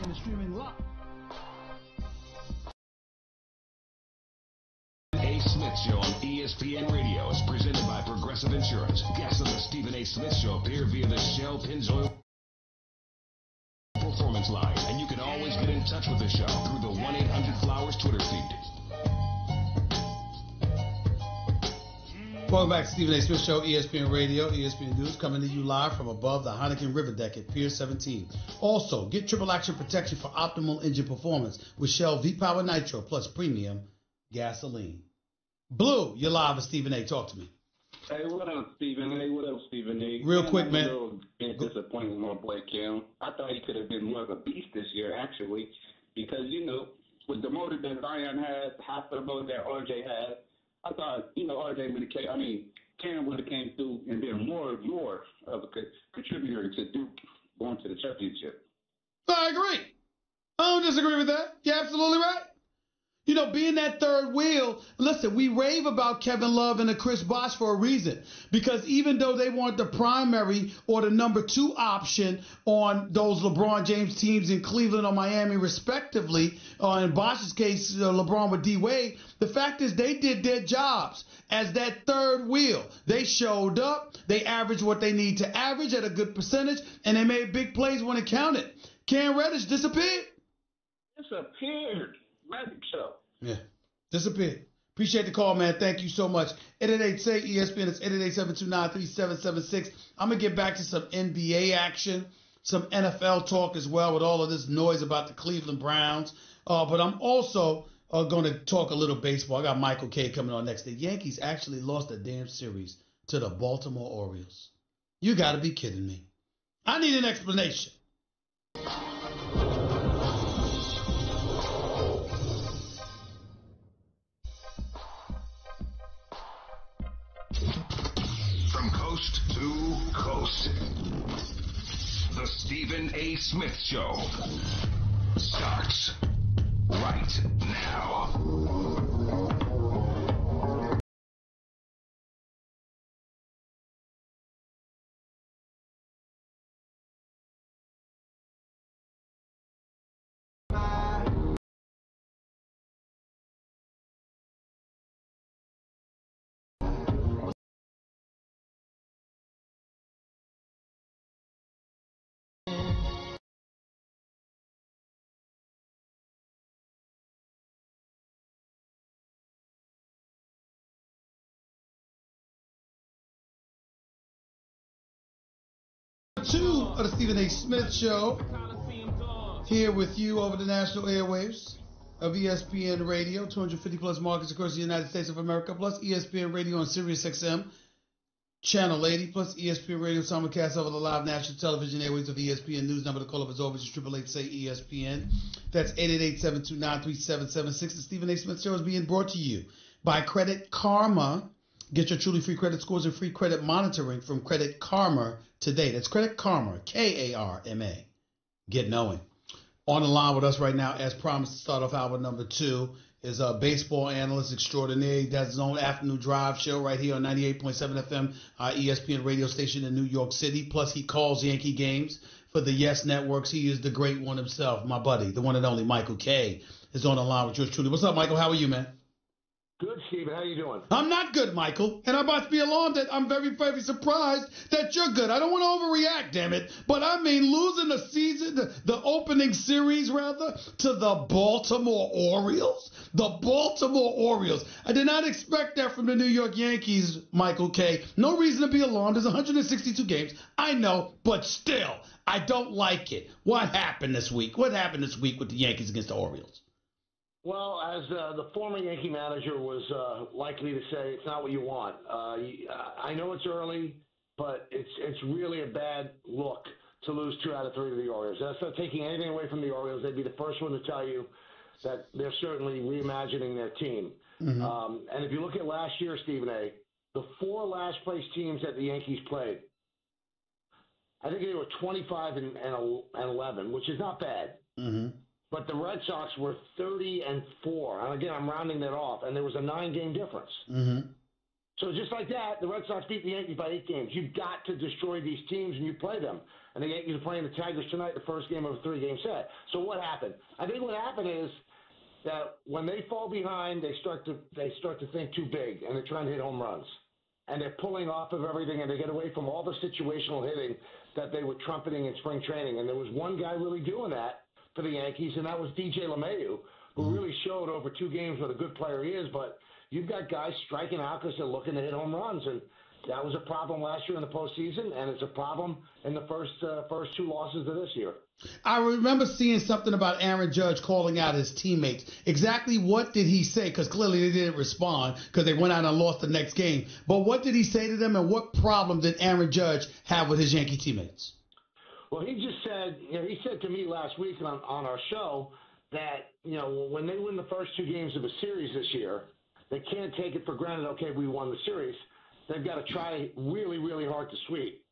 And streaming live. A. Smith Show on ESPN Radio is presented by Progressive Insurance. Guests on the Stephen A. Smith Show appear via the Shell Pennzoil Performance Line, and you can always get in touch with the show through the 1-800-Flowers Twitter feed. Welcome back to Stephen A. Smith Show, ESPN Radio, ESPN News, coming to you live from above the Heineken River Deck at Pier 17. Also, get triple action protection for optimal engine performance with Shell V-Power Nitro plus premium gasoline. Blue, you're live with Stephen A. Talk to me. Hey, what up, Stephen A? What up, Stephen A? Real quick, man. I'm a little bit disappointed with my boy Cam. I thought he could have been more of a beast this year, actually, because, you know, with the motor that Zion has, half the motor that RJ has, I thought, you know, Cam would have came through and been more of a contributor to Duke going to the championship. I agree. I don't disagree with that. You're absolutely right. You know, being that third wheel, listen, we rave about Kevin Love and Chris Bosh for a reason. Because even though they weren't the primary or the number 2 option on those LeBron James teams in Cleveland or Miami, respectively, or in Bosh's case, LeBron with D. Wade, the fact is they did their jobs as that third wheel. They showed up, they averaged what they need to average at a good percentage, and they made big plays when it counted. Cam Reddish disappeared. Disappeared. Magic show. Yeah, disappeared. Appreciate the call, man. Thank you so much. 888-SAY-ESPN. It's 888-729-3776. I'm going to get back to some NBA action, some NFL talk as well with all of this noise about the Cleveland Browns. But I'm also going to talk a little baseball. I got Michael K coming on next. The Yankees actually lost a damn series to the Baltimore Orioles. You got to be kidding me. I need an explanation. From coast to coast, the Stephen A. Smith Show starts right now. Two of the Stephen A. Smith Show, here with you over the national airwaves of ESPN Radio, 250 plus markets across the United States of America, plus ESPN Radio on Sirius XM, Channel 80, plus ESPN Radio simulcast over the live national television airwaves of ESPN News. Number to call up as always is 888-SAY-ESPN. That's 888-729-3776. The Stephen A. Smith Show is being brought to you by Credit Karma. Get your truly free credit scores and free credit monitoring from Credit Karma today. That's Credit Karma, K-A-R-M-A. Get knowing. On the line with us right now, as promised, to start off hour number 2, is a baseball analyst extraordinaire. He does his own afternoon drive show right here on 98.7 FM, ESPN radio station in New York City. Plus, he calls Yankee games for the Yes Networks. He is the great one himself, my buddy, the one and only Michael K. is on the line with yours truly. What's up, Michael? How are you, man? Good, Stephen. How you doing? I'm not good, Michael, and I'm about to be alarmed that I'm very, very surprised that you're good. I don't want to overreact, damn it, but I mean losing the season, the opening series, rather, to the Baltimore Orioles? The Baltimore Orioles. I did not expect that from the New York Yankees, Michael K. No reason to be alarmed. There's 162 games. I know, but still, I don't like it. What happened this week? What happened this week with the Yankees against the Orioles? Well, as the former Yankee manager was likely to say, it's not what you want. I know it's early, but it's really a bad look to lose 2 out of 3 to the Orioles. That's not taking anything away from the Orioles. They'd be the first one to tell you that they're certainly reimagining their team. Mm-hmm. And if you look at last year, Stephen A., the 4 last-place teams that the Yankees played, I think they were 25 and 11, which is not bad. Mm-hmm. But the Red Sox were 30-4. And again, I'm rounding that off, and there was a 9-game difference. Mm-hmm. So just like that, the Red Sox beat the Yankees by 8 games. You've got to destroy these teams, and you play them. And the Yankees are playing the Tigers tonight, the first game of a 3-game set. So what happened? I think what happened is that when they fall behind, they start to think too big, and they're trying to hit home runs. And they're pulling off of everything, and they get away from all the situational hitting that they were trumpeting in spring training. And there was one guy really doing that for the Yankees, and that was DJ LeMahieu, who really showed over 2 games what a good player he is. But you've got guys striking out because they're looking to hit home runs, and that was a problem last year in the postseason, and it's a problem in the first 2 losses of this year. I remember seeing something about Aaron Judge calling out his teammates. Exactly what did he say? Because clearly they didn't respond because they went out and lost the next game. But what did he say to them, and what problem did Aaron Judge have with his Yankee teammates? Well, he just said, he said to me last week on our show that, when they win the first 2 games of a series this year, they can't take it for granted, okay, we won the series. They've got to try really, really hard to sweep,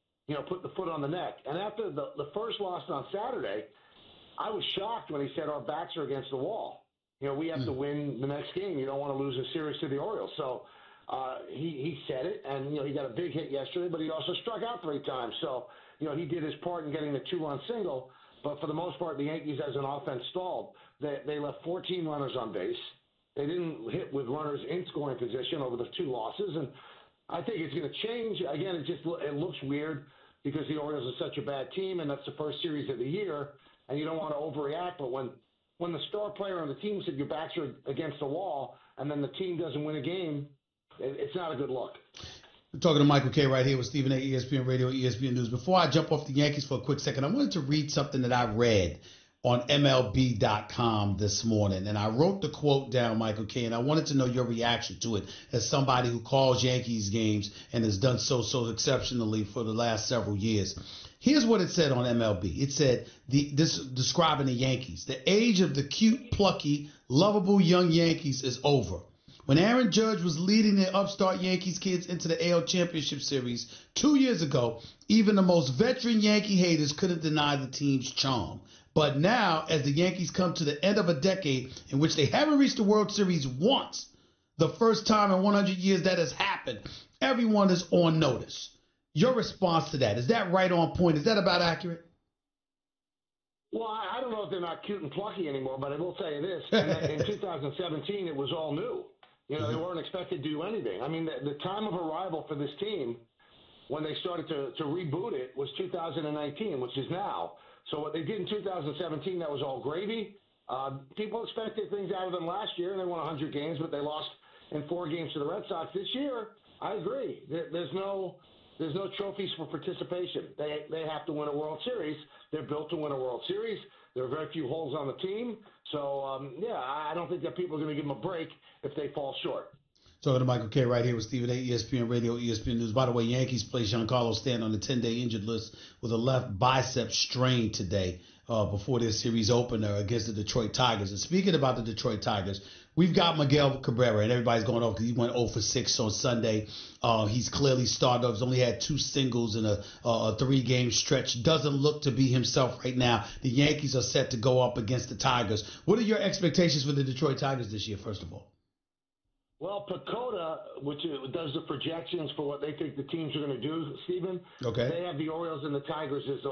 put the foot on the neck. And after the first loss on Saturday, I was shocked when he said our backs are against the wall. We have to win the next game. You don't want to lose a series to the Orioles. So he said it, and, he got a big hit yesterday, but he also struck out 3 times. So, he did his part in getting the 2-run single. But for the most part, the Yankees, as an offense, stalled. They left 14 runners on base. They didn't hit with runners in scoring position over the 2 losses. And I think it's going to change. Again, it looks weird because the Orioles are such a bad team, and that's the first series of the year, and you don't want to overreact. But when the star player on the team said your backs are against the wall, and then the team doesn't win a game, it's not a good look. We're talking to Michael Kay right here with Stephen A. ESPN Radio, ESPN News. Before I jump off the Yankees for a quick second, I wanted to read something that I read on MLB.com this morning. And I wrote the quote down, Michael Kay, and I wanted to know your reaction to it as somebody who calls Yankees games and has done so exceptionally for the last several years. Here's what it said on MLB. It said, this describing the Yankees, the age of the cute, plucky, lovable young Yankees is over. When Aaron Judge was leading the upstart Yankees kids into the AL Championship Series 2 years ago, even the most veteran Yankee haters couldn't deny the team's charm. But now, as the Yankees come to the end of a decade in which they haven't reached the World Series once, the first time in 100 years that has happened, everyone is on notice. Your response to that, is that right on point? Is that about accurate? Well, I don't know if they're not cute and plucky anymore, but I will tell you this. In 2017, it was all new. You know, they weren't expected to do anything. I mean, the time of arrival for this team when they started to reboot it was 2019, which is now. So what they did in 2017, that was all gravy. People expected things out of them last year, and they won 100 games, but they lost in 4 games to the Red Sox. This year, I agree. There's no trophies for participation. They have to win a World Series. They're built to win a World Series. There are very few holes on the team. So, I don't think that people are going to give them a break if they fall short. Talking to Michael Kay right here with Stephen A. ESPN Radio, ESPN News. By the way, Yankees placed Giancarlo Stanton on the 10-day injured list with a left bicep strain today before their series opener against the Detroit Tigers. And speaking about the Detroit Tigers, we've got Miguel Cabrera, and everybody's going over because he went 0 for 6 on Sunday. He's clearly started off. He's only had 2 singles in a 3-game stretch. Doesn't look to be himself right now. The Yankees are set to go up against the Tigers. What are your expectations for the Detroit Tigers this year, first of all? Well, Pacoda, which does the projections for what they think the teams are going to do, Stephen, okay, they have the Orioles and the Tigers as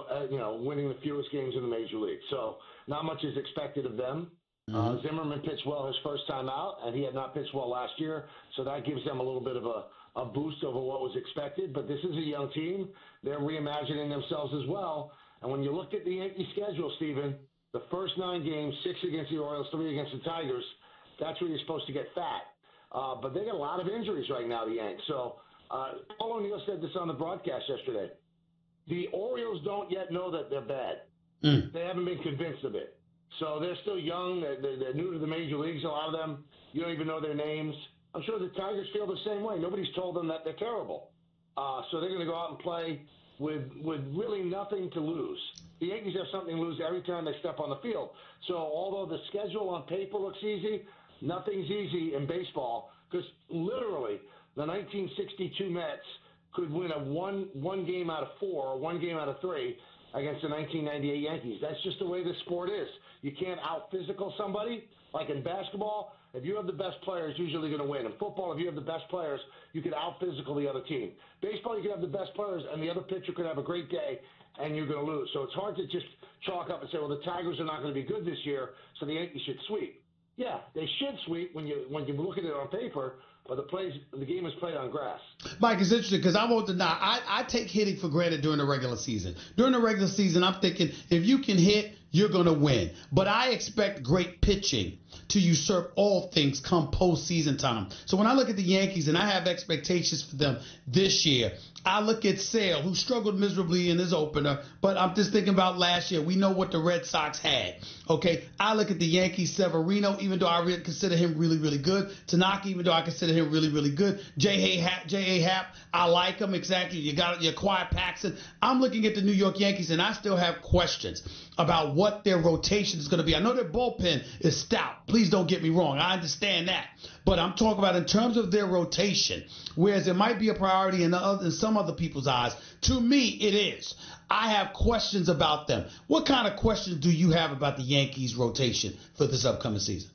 winning the fewest games in the major league. So not much is expected of them. Zimmerman pitched well his first time out, and he had not pitched well last year, so that gives them a little bit of a boost over what was expected. But this is a young team. They're reimagining themselves as well. And when you look at the Yankee schedule, Stephen, the first 9 games, 6 against the Orioles, 3 against the Tigers, that's where you're supposed to get fat. But they got a lot of injuries right now, the Yanks. So Paul O'Neill said this on the broadcast yesterday. The Orioles don't yet know that they're bad. They haven't been convinced of it. So they're still young. They're new to the major leagues, a lot of them. You don't even know their names. I'm sure the Tigers feel the same way. Nobody's told them that they're terrible. So they're going to go out and play with really nothing to lose. The Yankees have something to lose every time they step on the field. So although the schedule on paper looks easy, nothing's easy in baseball because literally the 1962 Mets could win a one game out of 4 or 1 game out of 3 against the 1998 Yankees. That's just the way this sport is. You can't out-physical somebody. Like in basketball, if you have the best players, usually going to win. In football, if you have the best players, you could out-physical the other team. Baseball, you could have the best players, and the other pitcher could have a great day, and you're going to lose. So it's hard to just chalk up and say, well, the Tigers are not going to be good this year, so the Yankees should sweep. Yeah, they should sweep when you look at it on paper, but the game is played on grass. Mike, it's interesting because I won't deny. I take hitting for granted during the regular season. During the regular season, I'm thinking if you can hit, you're going to win. But I expect great pitching to usurp all things come postseason time. So when I look at the Yankees and I have expectations for them this year, I look at Sale, who struggled miserably in his opener, but I'm just thinking about last year. We know what the Red Sox had. Okay, I look at the Yankees, Severino, even though I consider him really, really good. Tanaka, even though I consider him really, really good. J.A. Happ, I like him exactly. You got your quiet Paxton. I'm looking at the New York Yankees, and I still have questions about what their rotation is going to be. I know their bullpen is stout. Please don't get me wrong. I understand that. But I'm talking about in terms of their rotation, whereas it might be a priority in some other people's eyes, to me it is. I have questions about them. What kind of questions do you have about the Yankees rotation for this upcoming season?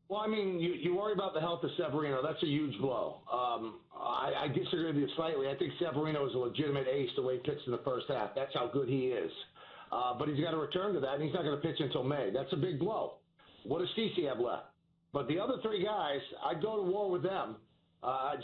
Well, I mean, you worry about the health of Severino. That's a huge blow. I disagree with you slightly. I think Severino is a legitimate ace the way he pitched in the first half. That's how good he is. But he's got to return to that, and he's not going to pitch until May. That's a big blow. What does CeCe have left? But the other 3 guys, I'd go to war with them.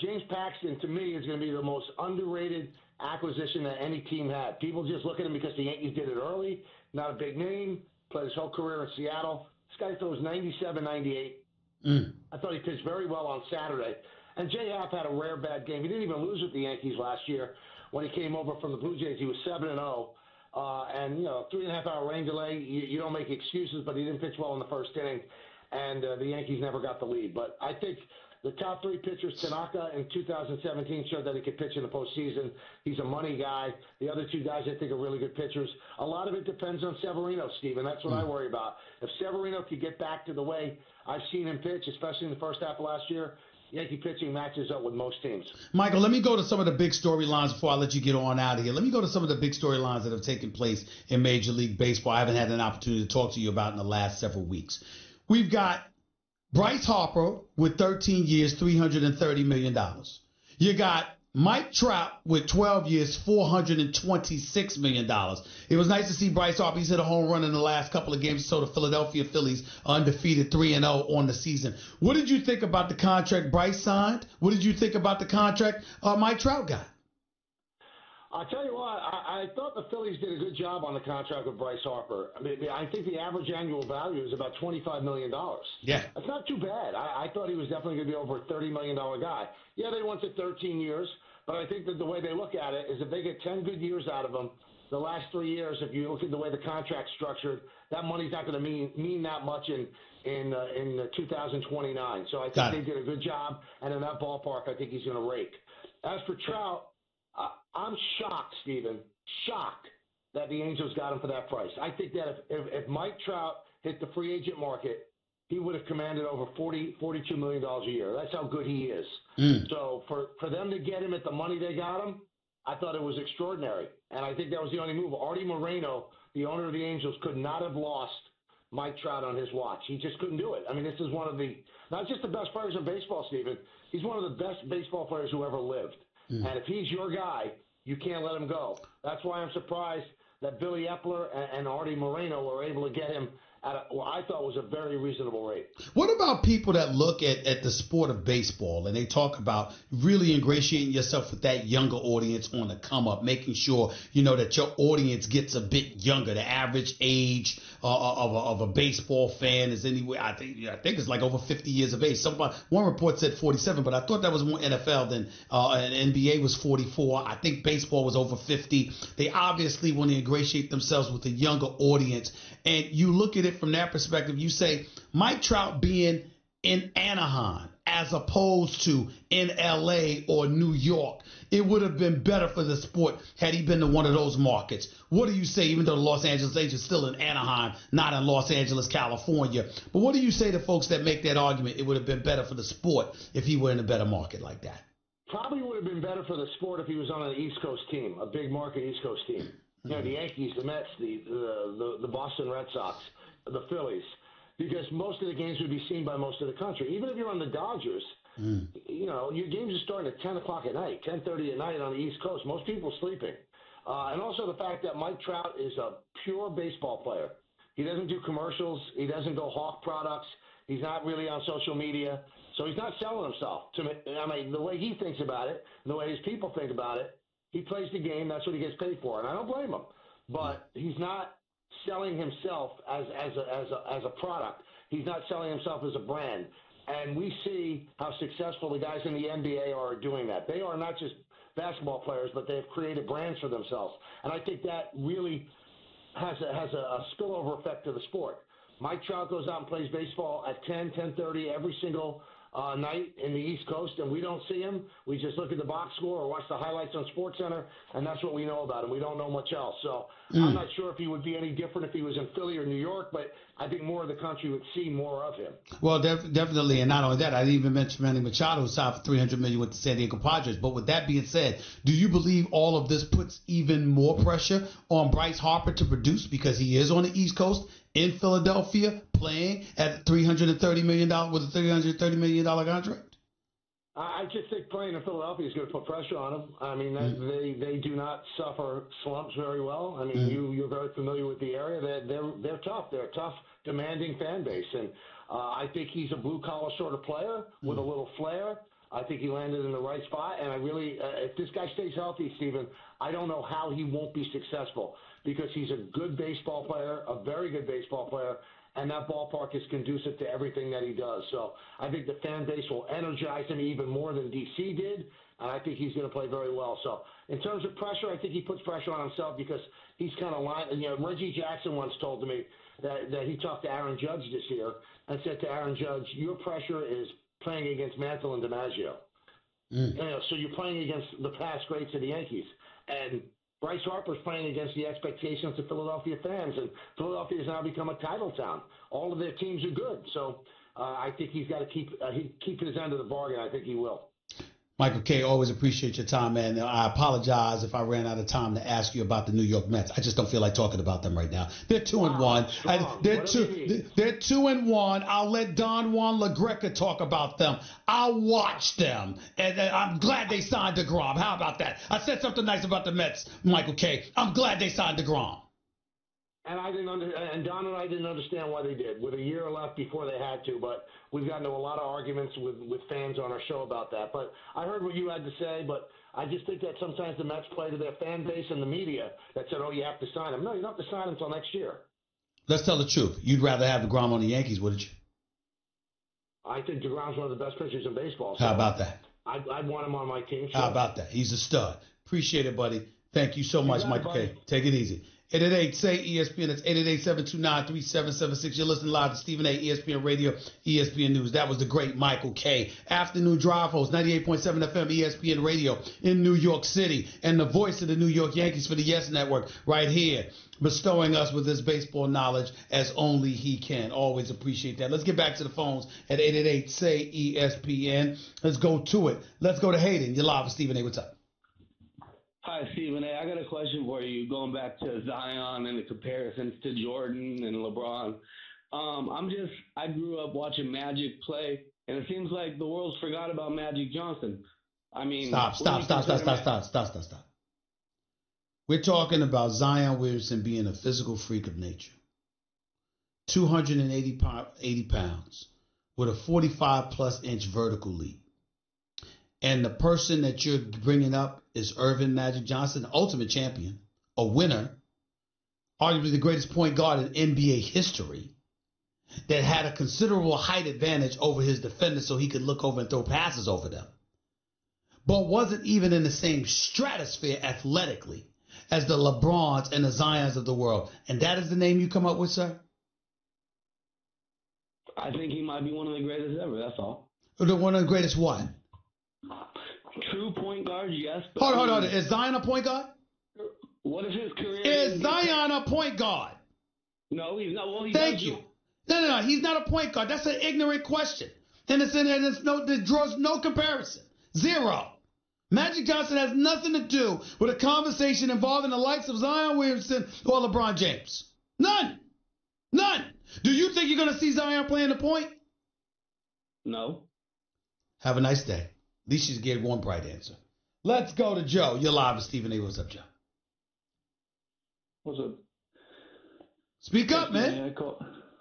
James Paxton, to me, is going to be the most underrated acquisition that any team had. People just look at him because the Yankees did it early. Not a big name. Played his whole career in Seattle. This guy throws 97, 98. I thought he pitched very well on Saturday. And J. Happ had a rare bad game. He didn't even lose with the Yankees last year when he came over from the Blue Jays. He was 7-0. And, 3.5-hour rain delay, you don't make excuses, but he didn't pitch well in the first inning, and the Yankees never got the lead. But I think the top three pitchers, Tanaka in 2017 showed that he could pitch in the postseason. He's a money guy. The other two guys I think are really good pitchers. A lot of it depends on Severino, Steve, and that's what I worry about. If Severino could get back to the way I've seen him pitch, especially in the first half of last year, Yankee pitching matches up with most teams. Michael, let me go to some of the big storylines before I let you get on out of here. Let me go to some of the big storylines that have taken place in Major League Baseball. I haven't had an opportunity to talk to you about in the last several weeks. We've got Bryce Harper with 13 years, $330 million. You got Mike Trout with 12 years, $426 million. It was nice to see Bryce Harper. He's hit a home run in the last couple of games. So the Philadelphia Phillies undefeated 3-0 on the season. What did you think about the contract Bryce signed? What did you think about the contract Mike Trout got? I'll tell you what, I thought the Phillies did a good job on the contract with Bryce Harper. I mean, I think the average annual value is about $25 million. Yeah. That's not too bad. I thought he was definitely going to be over a $30 million guy. Yeah, they went to 13 years, but I think that the way they look at it is if they get 10 good years out of him, the last 3 years, if you look at the way the contract's structured, that money's not going to mean that much in 2029. So I think they did a good job, and in that ballpark, I think he's going to rake. As for Trout, I'm shocked, Stephen, shocked that the Angels got him for that price. I think that if Mike Trout hit the free agent market, he would have commanded over $42 million a year. That's how good he is. So for them to get him at the money they got him, I thought it was extraordinary. And I think that was the only move. Artie Moreno, the owner of the Angels, could not have lost Mike Trout on his watch. He just couldn't do it. I mean, this is one of the, not just the best players in baseball, Stephen. He's one of the best baseball players who ever lived. And if he's your guy, you can't let him go. That's why I'm surprised that Billy Epler and Artie Moreno were able to get him at what I thought was a very reasonable rate. What about people that look at the sport of baseball and they talk about really ingratiating yourself with that younger audience on the come up, making sure, that your audience gets a bit younger? The average age of a baseball fan is anywhere, I think it's like over 50 years of age. One report said 47, but I thought that was more NFL than and NBA was 44. I think baseball was over 50. They obviously want to ingratiate themselves with a younger audience. And you look at it from that perspective, you say Mike Trout being in Anaheim as opposed to in L.A. or New York, it would have been better for the sport had he been to one of those markets. What do you say, even though the Los Angeles Angels still in Anaheim, not in Los Angeles, California? But what do you say to folks that make that argument it would have been better for the sport if he were in a better market like that? Probably would have been better for the sport if he was on an East Coast team, a big market East Coast team. The Yankees, the Mets, the Boston Red Sox, the Phillies, because most of the games would be seen by most of the country. Even if you're on the Dodgers, your games are starting at 10 o'clock at night, 10:30 at night on the East Coast. Most people sleeping. And also the fact that Mike Trout is a pure baseball player. He doesn't do commercials. He doesn't go hawk products. He's not really on social media. So he's not selling himself. To me, I mean, the way he thinks about it, and the way his people think about it, he plays the game. That's what he gets paid for, and I don't blame him. But he's not selling himself as a product. He's not selling himself as a brand. And we see how successful the guys in the NBA are doing that. They are not just basketball players, but they have created brands for themselves. And I think that really has a spillover effect to the sport. Mike Trout goes out and plays baseball at 10:30 every single night in the East Coast, and we don't see him. We just look at the box score or watch the highlights on SportsCenter, and that's what we know about him. We don't know much else. So I'm not sure if he would be any different if he was in Philly or New York, but I think more of the country would see more of him. Well, definitely, and not only that, I didn't even mention Manny Machado, who signed for $300 million with the San Diego Padres. But with that being said, do you believe all of this puts even more pressure on Bryce Harper to produce because he is on the East Coast in Philadelphia playing at $330 million with a $330 million contract? I just think playing in Philadelphia is going to put pressure on them. I mean, they do not suffer slumps very well. I mean, you're very familiar with the area. They're tough. They're a tough, demanding fan base, and I think he's a blue collar sort of player with a little flair. I think he landed in the right spot, and I really, if this guy stays healthy, Steven, I don't know how he won't be successful because he's a good baseball player, a very good baseball player, and that ballpark is conducive to everything that he does. So I think the fan base will energize him even more than DC did, and I think he's going to play very well. So in terms of pressure, I think he puts pressure on himself because he's kind of Reggie Jackson once told me that he talked to Aaron Judge this year and said to Aaron Judge, your pressure is playing against Mantle and DiMaggio. So you're playing against the past greats of the Yankees. And Bryce Harper's playing against the expectations of Philadelphia fans, and Philadelphia has now become a title town. All of their teams are good. So I think he's got to keep his end of the bargain. I think he will. Michael K., always appreciate your time, man. I apologize if I ran out of time to ask you about the New York Mets. I just don't feel like talking about them right now. They're 2-1. They're 2-1. I'll let Don Juan LaGreca talk about them. I'll watch them. And I'm glad they signed DeGrom. How about that? I said something nice about the Mets, Michael K. I'm glad they signed DeGrom. And and Don and I didn't understand why they did. With a year left before they had to, but we've gotten into a lot of arguments with fans on our show about that. But I heard what you had to say, but I just think that sometimes the Mets play to their fan base and the media that said, oh, you have to sign him. No, you don't have to sign him until next year. Let's tell the truth. You'd rather have DeGrom on the Yankees, wouldn't you? I think DeGrom's one of the best pitchers in baseball. So how about that? I'd want him on my team. Sure. How about that? He's a stud. Appreciate it, buddy. Thank you so much, Michael K. Take it easy. 888-SAY-ESPN. That's 888-729-3776. You're listening live to Stephen A. ESPN Radio, ESPN News. That was the great Michael K. Afternoon Drive host, 98.7 FM, ESPN Radio in New York City. And the voice of the New York Yankees for the Yes Network right here, bestowing us with his baseball knowledge as only he can. Always appreciate that. Let's get back to the phones at 888-SAY-ESPN. Let's go to it. Let's go to Hayden. You're live with Stephen A. What's up? Hi, Stephen A. I got a question for you, going back to Zion and the comparisons to Jordan and LeBron. I grew up watching Magic play, and it seems like the world's forgot about Magic Johnson. I mean, Stop. We're talking about Zion Williamson being a physical freak of nature. 280 pounds with a 45-plus inch vertical leap. And the person that you're bringing up is Irvin Magic Johnson, the ultimate champion, a winner, arguably the greatest point guard in NBA history, that had a considerable height advantage over his defenders so he could look over and throw passes over them, but wasn't even in the same stratosphere athletically as the LeBrons and the Zions of the world. And that is the name you come up with, sir? I think he might be one of the greatest ever, that's all. One of the greatest what? True point guard, yes. Hold on. Is Zion a point guard? What is his career? Is Zion a point guard? No, he's not. Well, Thank you. No. He's not a point guard. That's an ignorant question. And it draws no comparison. Zero. Magic Johnson has nothing to do with a conversation involving the likes of Zion Williamson or LeBron James. None. Do you think you're going to see Zion playing the point? No. Have a nice day. At least you gave one bright answer. Let's go to Joe. You're live with Stephen A. What's up, Joe? What's up? Speak up, man.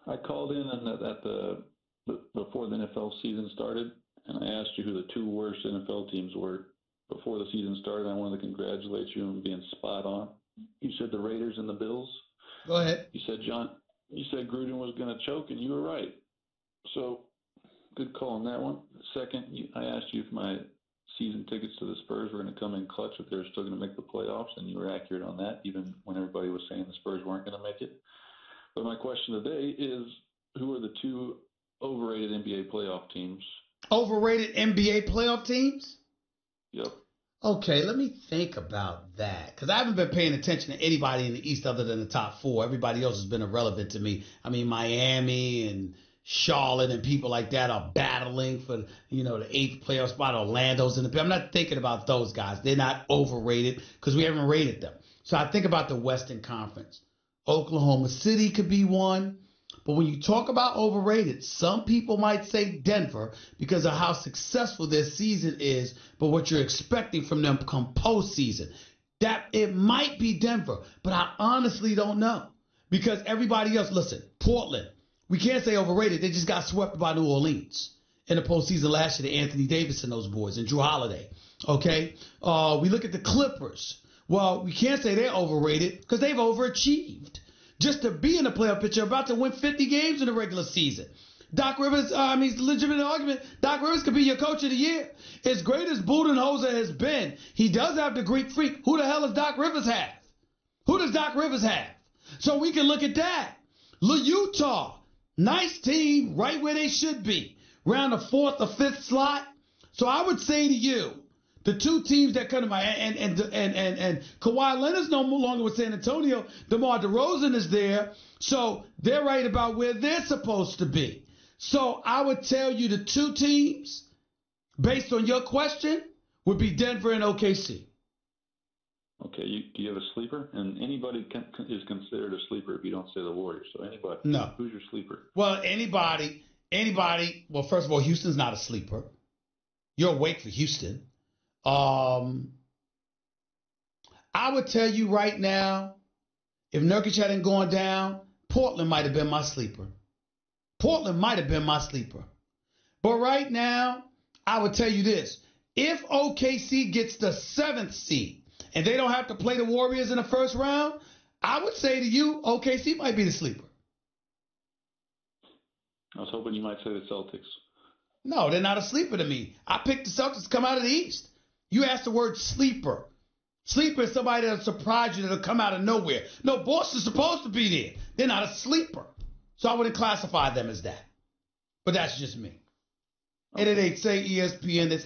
I called in before the NFL season started, and I asked you who the two worst NFL teams were before the season started. I wanted to congratulate you on being spot on. You said the Raiders and the Bills. Go ahead. You said Gruden was going to choke, and you were right. So good call on that one. Second, I asked you if my season tickets to the Spurs were going to come in clutch, if they were still going to make the playoffs, and you were accurate on that, even when everybody was saying the Spurs weren't going to make it. But my question today is, who are the two overrated NBA playoff teams? Overrated NBA playoff teams? Yep. Okay, let me think about that, because I haven't been paying attention to anybody in the East other than the top four. Everybody else has been irrelevant to me. I mean, Miami and Charlotte and people like that are battling for, the eighth playoff spot. Orlando's in the. I'm not thinking about those guys. They're not overrated because we haven't rated them. So I think about the Western Conference. Oklahoma City could be one. But when you talk about overrated, some people might say Denver because of how successful their season is, but what you're expecting from them come postseason. That it might be Denver, but I honestly don't know. Because everybody else, listen, Portland, we can't say overrated. They just got swept by New Orleans in the postseason last year, to Anthony Davis and those boys, and Drew Holiday. Okay? We look at the Clippers. Well, we can't say they're overrated because they've overachieved. just to be in the playoff picture, about to win 50 games in the regular season. Doc Rivers, it's a legitimate argument. Doc Rivers could be your coach of the year. As great as Budenholzer has been, he does have the Greek freak. Who the hell does Doc Rivers have? Who does Doc Rivers have? So we can look at that. Utah, nice team, right where they should be, around the 4th or 5th slot. So I would say to you, the two teams that come to mind, and Kawhi Leonard's no longer with San Antonio. DeMar DeRozan is there, so they're right about where they're supposed to be. So I would tell you the two teams, based on your question, would be Denver and OKC. Okay, do you have a sleeper? And anybody is considered a sleeper if you don't say the Warriors. So anybody. No. Who's your sleeper? Well, anybody. Well, first of all, Houston's not a sleeper. You're awake for Houston. I would tell you right now, if Nurkic hadn't gone down, Portland might have been my sleeper. But right now, I would tell you this. If OKC gets the 7th seed and they don't have to play the Warriors in the first round, I would say to you, OKC might be the sleeper. I was hoping you might say the Celtics. No, they're not a sleeper to me. I picked the Celtics to come out of the East. You asked the word sleeper. Sleeper is somebody that'll surprise you, that'll come out of nowhere. No, Boston's supposed to be there. They're not a sleeper. So I wouldn't classify them as that. But that's just me. 888-SAY-ESPN. That's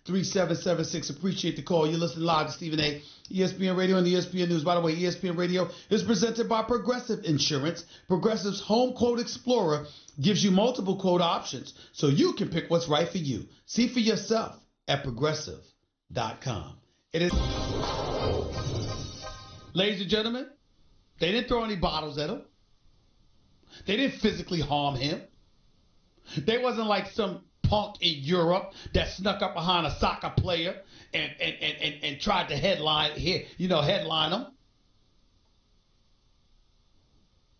888-729-3776. Appreciate the call. You're listening live to Stephen A. ESPN Radio and ESPN News. By the way, ESPN Radio is presented by Progressive Insurance. Progressive's Home Quote Explorer gives you multiple quote options so you can pick what's right for you. See for yourself at Progressive.com. It is. Ladies and gentlemen, they didn't throw any bottles at him. They didn't physically harm him. They wasn't like some punk in Europe that snuck up behind a soccer player and tried to headline him.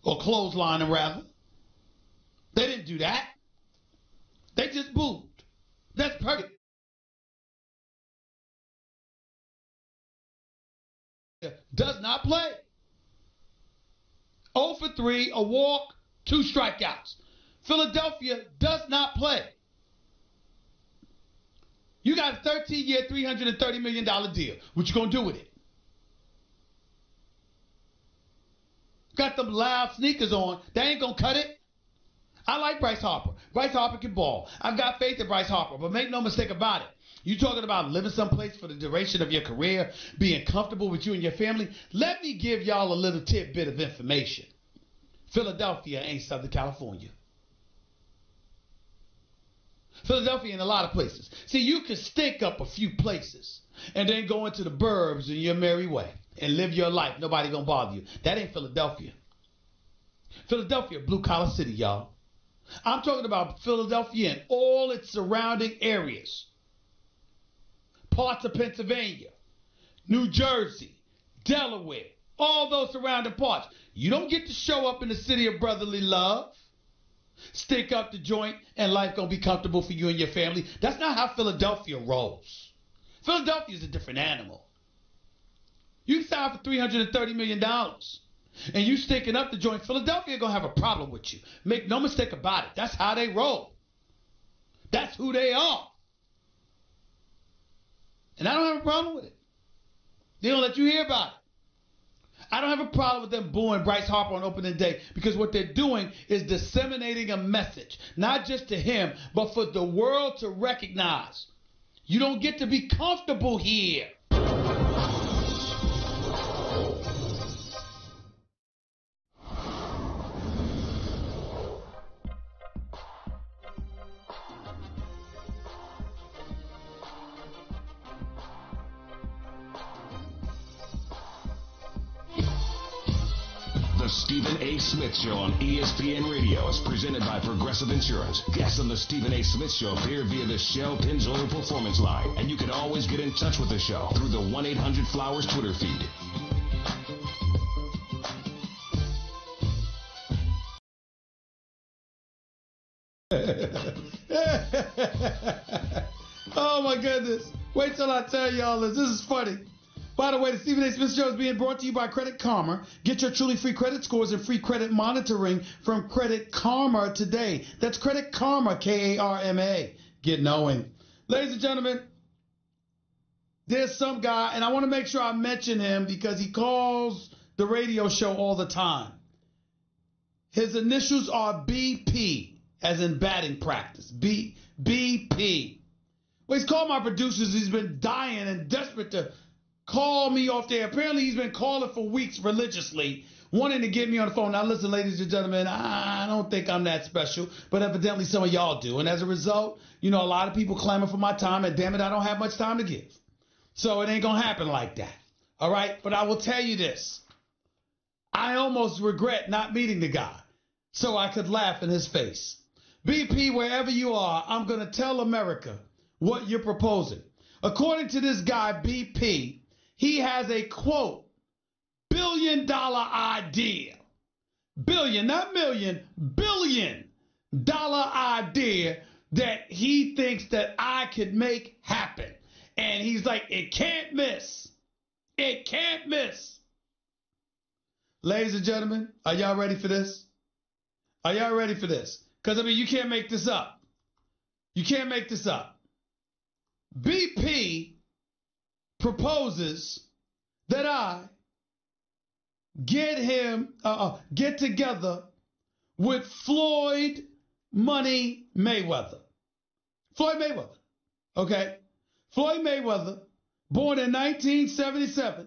Or clothesline him, rather. They didn't do that. They just booed. That's perfect. Does not play. 0 for 3, a walk, 2 strikeouts. Philadelphia does not play. You got a 13-year, $330 million deal. What you going to do with it? Got them loud sneakers on. They ain't going to cut it. I like Bryce Harper. Bryce Harper can ball. I've got faith in Bryce Harper, but make no mistake about it. You talking about living someplace for the duration of your career, being comfortable with you and your family? Let me give y'all a little tidbit of information. Philadelphia ain't Southern California. Philadelphia in a lot of places. See, you can stink up a few places and then go into the burbs in your merry way and live your life. Nobody gonna bother you. That ain't Philadelphia. Philadelphia, blue-collar city, y'all. I'm talking about Philadelphia and all its surrounding areas. Parts of Pennsylvania, New Jersey, Delaware, all those surrounding parts. You don't get to show up in the city of brotherly love, stick up the joint, and life gonna be comfortable for you and your family. That's not how Philadelphia rolls. Philadelphia is a different animal. You sign for $330 million, and you sticking up the joint. Philadelphia gonna have a problem with you. Make no mistake about it. That's how they roll. That's who they are. And I don't have a problem with it. They don't let you hear about it. I don't have a problem with them booing Bryce Harper on opening day because what they're doing is disseminating a message, not just to him, but for the world to recognize. You don't get to be comfortable here. The Stephen A. Smith Show on ESPN Radio is presented by Progressive Insurance. Guests on the Stephen A. Smith Show appear via the Shell Pennzoil Performance Line, and you can always get in touch with the show through the 1-800-Flowers Twitter feed. Oh my goodness. Wait till I tell y'all this. This is funny. By the way, the Stephen A. Smith Show is being brought to you by Credit Karma. Get your truly free credit scores and free credit monitoring from Credit Karma today. That's Credit Karma, Karma. Get knowing. Ladies and gentlemen, there's some guy, and I want to make sure I mention him because he calls the radio show all the time. His initials are BP, as in batting practice. BP. Well, he's called my producers. He's been dying and desperate to call me off there. Apparently, he's been calling for weeks religiously, wanting to get me on the phone. Now, listen, ladies and gentlemen, I don't think I'm that special, but evidently some of y'all do. And as a result, a lot of people clamor for my time, and damn it, I don't have much time to give. So it ain't going to happen like that. All right? But I will tell you this. I almost regret not meeting the guy so I could laugh in his face. BP, wherever you are, I'm going to tell America what you're proposing. According to this guy, BP, he has a, quote, $1 billion idea. Billion, not million, $1 billion idea that he thinks that I could make happen. And he's like, it can't miss. It can't miss. Ladies and gentlemen, are y'all ready for this? Are y'all ready for this? Because, you can't make this up. You can't make this up. BP proposes that I get together with Floyd Money Mayweather. Floyd Mayweather, okay? Floyd Mayweather, born in 1977.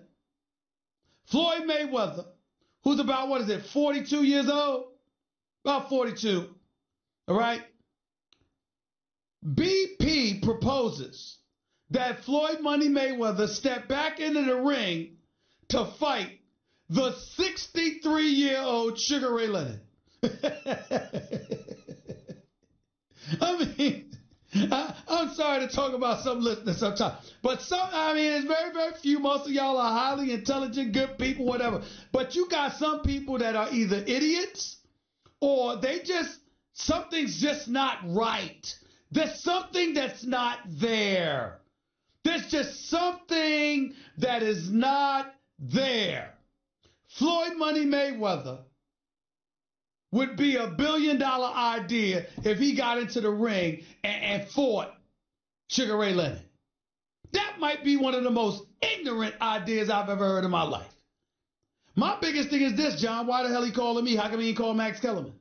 Floyd Mayweather, who's about, 42 years old? About 42, all right? BP proposes that Floyd Money Mayweather step back into the ring to fight the 63-year-old Sugar Ray Leonard. I'm sorry to talk about some listeners sometimes, but it's very, very few. Most of y'all are highly intelligent, good people, whatever. But you got some people that are either idiots or something's just not right. There's something that's not there. There's just something that is not there. Floyd Money Mayweather would be $1 billion idea if he got into the ring and fought Sugar Ray Leonard. That might be one of the most ignorant ideas I've ever heard in my life. My biggest thing is this, John. Why the hell he calling me? How come he ain't call Max Kellerman?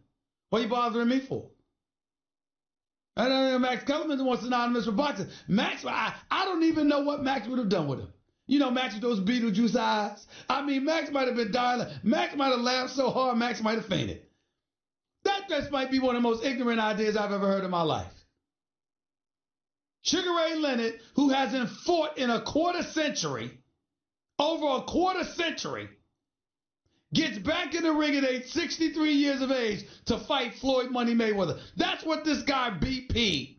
What are you bothering me for? I don't know. Max Kellerman was synonymous with boxing. Max, I don't even know what Max would have done with him. Max with those Beetlejuice eyes. Max might have been dying. Max might have laughed so hard, Max might have fainted. That just might be one of the most ignorant ideas I've ever heard in my life. Sugar Ray Leonard, who hasn't fought in over a quarter century, gets back in the ring at age 63 years of age to fight Floyd Money Mayweather. That's what this guy BP,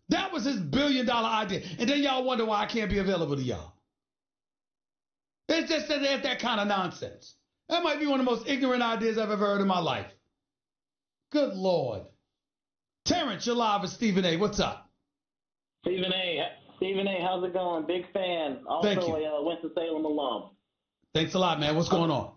that was his $1 billion idea. And then y'all wonder why I can't be available to y'all. It's just that kind of nonsense. That might be one of the most ignorant ideas I've ever heard in my life. Good Lord. Terrence, you're live with Stephen A. What's up? Stephen A., how's it going? Big fan. Also Thank you. A Winston-Salem alum. Thanks a lot, man. What's going on?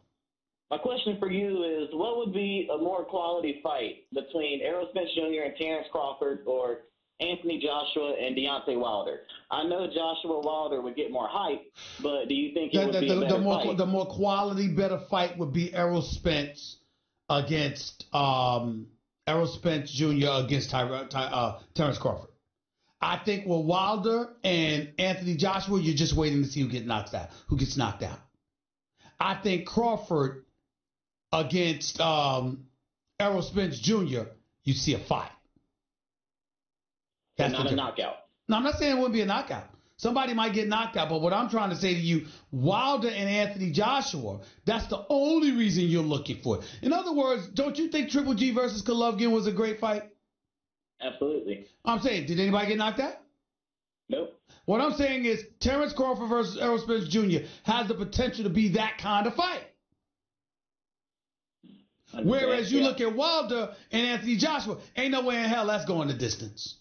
My question for you is, what would be a more quality fight between Errol Spence Jr. and Terrence Crawford, or Anthony Joshua and Deontay Wilder? I know Joshua Wilder would get more hype, but do you think it would be a better fight? The more quality, better fight would be Errol Spence against Errol Spence Jr. against Terrence Crawford. I think with Wilder and Anthony Joshua, you're just waiting to see who gets knocked out. I think Crawford against Errol Spence Jr., you see a fight. That's not a knockout. No, I'm not saying it wouldn't be a knockout. Somebody might get knocked out, but what I'm trying to say to you, Wilder and Anthony Joshua, that's the only reason you're looking for it. In other words, don't you think Triple G versus Golovkin was a great fight? Absolutely. I'm saying, did anybody get knocked out? Nope. What I'm saying is Terrence Crawford versus Errol Spence Jr. has the potential to be that kind of fight. Whereas you look at Wilder and Anthony Joshua, ain't no way in hell that's going the distance.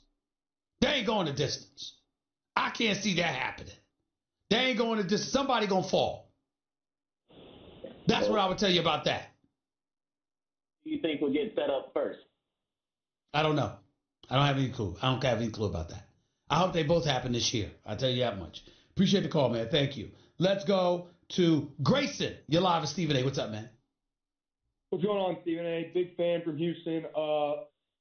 They ain't going the distance. I can't see that happening. They ain't going to just somebody going to fall. That's what I would tell you about that. Who do you think will get set up first? I don't know. I don't have any clue. I don't have any clue about that. I hope they both happen this year. I'll tell you that much. Appreciate the call, man. Thank you. Let's go to Grayson. You're live with Stephen A. What's up, man? What's going on, Stephen A? Big fan from Houston.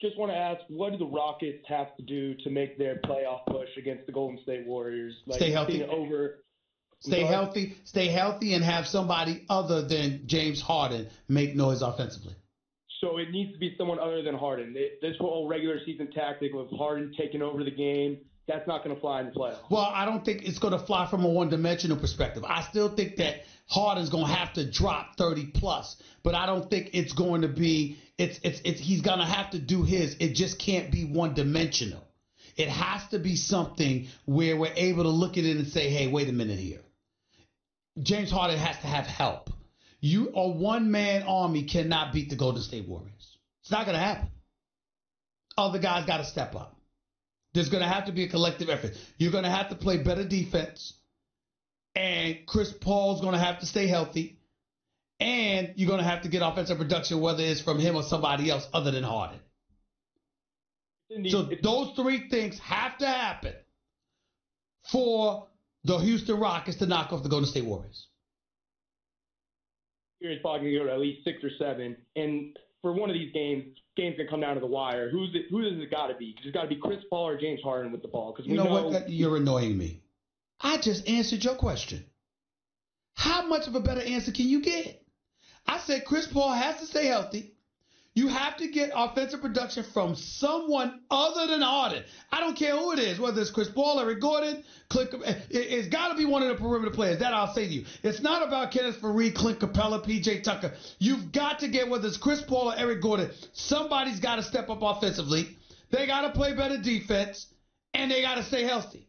Just want to ask, what do the Rockets have to do to make their playoff push against the Golden State Warriors? Stay healthy. Stay healthy, and have somebody other than James Harden make noise offensively. So it needs to be someone other than Harden. This whole regular season tactic of Harden taking over the game, that's not going to fly in the playoffs. Well, I don't think it's going to fly from a one-dimensional perspective. I still think that Harden's going to have to drop 30-plus, but I don't think it's going to be he's going to have to do his. It just can't be one-dimensional. It has to be something where we're able to look at it and say, hey, wait a minute here. James Harden has to have help. A one-man army cannot beat the Golden State Warriors. It's not going to happen. Other guys got to step up. There's going to have to be a collective effort. You're going to have to play better defense, and Chris Paul's going to have to stay healthy, and you're going to have to get offensive production, whether it's from him or somebody else other than Harden. So those three things have to happen for the Houston Rockets to knock off the Golden State Warriors. He's probably going to go to at least 6 or 7. And for one of these games going to come down to the wire. Who does it got to be? It's got to be Chris Paul or James Harden with the ball. Because you know what? You're annoying me. I just answered your question. How much of a better answer can you get? I said Chris Paul has to stay healthy. You have to get offensive production from someone other than Harden. I don't care who it is, whether it's Chris Paul, Eric Gordon, it's got to be one of the perimeter players. That I'll say to you. It's not about Kenneth Faried, Clint Capella, P.J. Tucker. You've got to get, whether it's Chris Paul or Eric Gordon, somebody's got to step up offensively. They got to play better defense, and they got to stay healthy.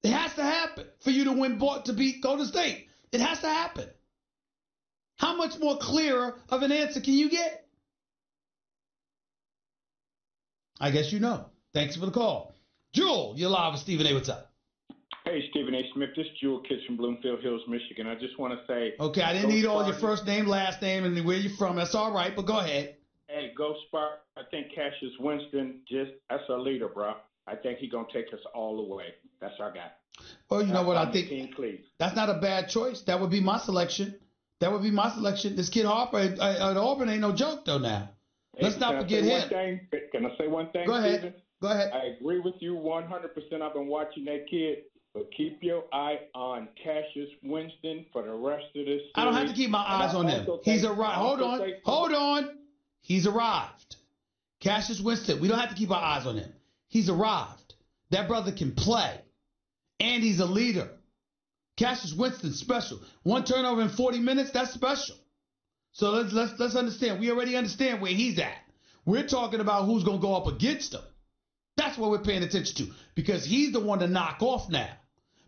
It has to happen for you to beat Golden State. It has to happen. How much more clearer of an answer can you get? I guess you know. Thanks for the call. Jewel, you're live with Stephen A. What's up? Hey, Stephen A. Smith. This is Jewel Kids from Bloomfield Hills, Michigan. I just want to say... Okay, I didn't need all your first name, last name, and where you're from. That's all right, but go ahead. Hey, go Spark. I think Cassius Winston, that's our leader, bro. I think he's going to take us all the way. That's our guy. Well, you know what? I think that's not a bad choice. That would be my selection. This kid Harper at Auburn ain't no joke, though, now. Let's not forget him. Can I say one thing, Go ahead. Steven? Go ahead. I agree with you 100%. I've been watching that kid, but keep your eye on Cassius Winston for the rest of this series. I don't have to keep my eyes on him. He's arrived. Hold on. He's arrived. Cassius Winston, we don't have to keep our eyes on him. He's arrived. That brother can play, and he's a leader. Cassius Winston's special. One turnover in 40 minutes, that's special. So let's understand. We already understand where he's at. We're talking about who's going to go up against him. That's what we're paying attention to, because he's the one to knock off now.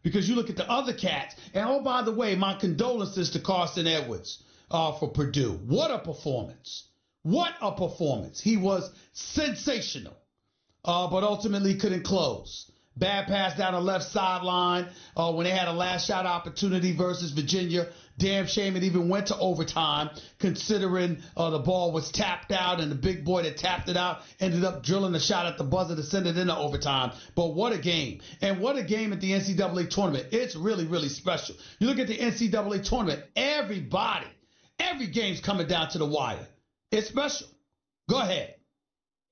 Because you look at the other cats, and oh, by the way, my condolences to Carson Edwards for Purdue. What a performance. What a performance. He was sensational, but ultimately couldn't close. Bad pass down the left sideline when they had a last shot opportunity versus Virginia. Damn shame it even went to overtime, considering the ball was tapped out and the big boy that tapped it out ended up drilling a shot at the buzzer to send it into overtime. But what a game. And what a game at the NCAA tournament. It's really, really special. You look at the NCAA tournament, every game's coming down to the wire. It's special. Go ahead.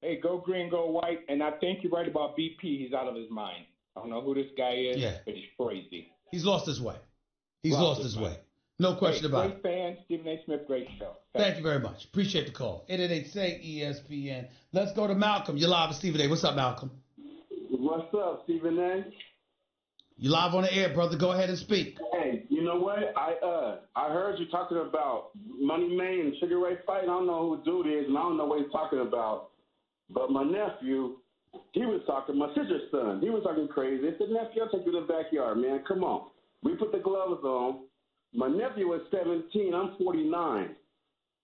Hey, go green, go white. And I think you're right about BP. He's out of his mind. I don't know who this guy is, but he's crazy. He's lost his way. He's lost his way. No question about it. Great fan, Stephen A. Smith, great show. Thank you very much. Appreciate the call. 888-SAY-ESPN. Let's go to Malcolm. You're live with Stephen A. What's up, Malcolm? What's up, Stephen A.? You're live on the air, brother. Go ahead and speak. Hey, you know what? I heard you talking about Money May and Sugar Ray fighting. I don't know who dude is, and I don't know what he's talking about. But my nephew, he was talking, my sister's son, he was talking crazy. I said, nephew, I'll take you to the backyard, man. Come on. We put the gloves on. My nephew was 17. I'm 49.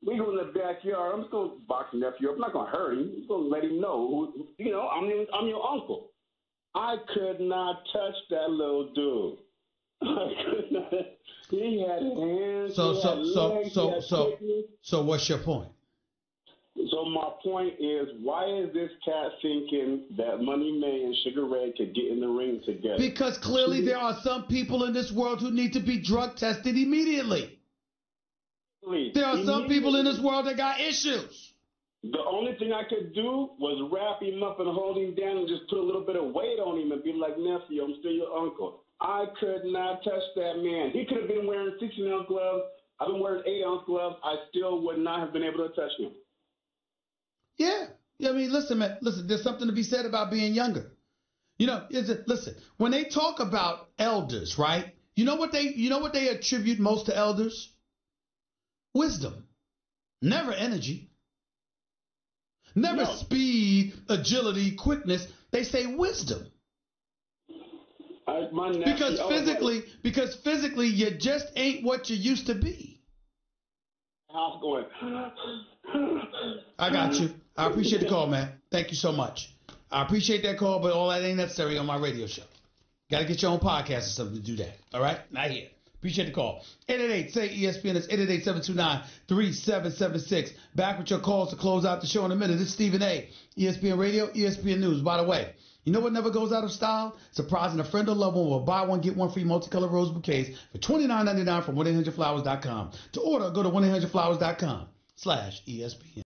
We go in the backyard. I'm just going to box the nephew up. I'm not going to hurt him. I'm just going to let him know, I'm your uncle. I could not touch that little dude. I could not. He had hands, he had legs, he had quickness. So what's your point? So my point is, why is this cat thinking that Money May and Sugar Ray could get in the ring together? Because clearly there are some people in this world who need to be drug tested immediately. There are some people in this world that got issues. The only thing I could do was wrap him up and hold him down and just put a little bit of weight on him and be like, nephew, I'm still your uncle. I could not touch that man. He could have been wearing 16-ounce gloves. I've been wearing 8-ounce gloves. I still would not have been able to touch him. Yeah. I mean, listen, man. Listen, there's something to be said about being younger. You know, listen, when they talk about elders, right? You know what they attribute most to elders? Wisdom. Never energy. Never speed, agility, quickness. They say wisdom. Because physically, you just ain't what you used to be. House going. I got you. I appreciate the call, man. Thank you so much. I appreciate that call, but all that ain't necessary on my radio show. Got to get your own podcast or something to do that. All right? Not here. Appreciate the call. 888-SAY-ESPN. It's 888-729-3776. Back with your calls to close out the show in a minute. It's Stephen A. ESPN Radio, ESPN News. By the way, you know what never goes out of style? Surprising a friend or loved one with buy one, get one free multicolored rose bouquets for $29.99 from 1-800-Flowers.com. To order, go to 1-800-Flowers.com/ESPN.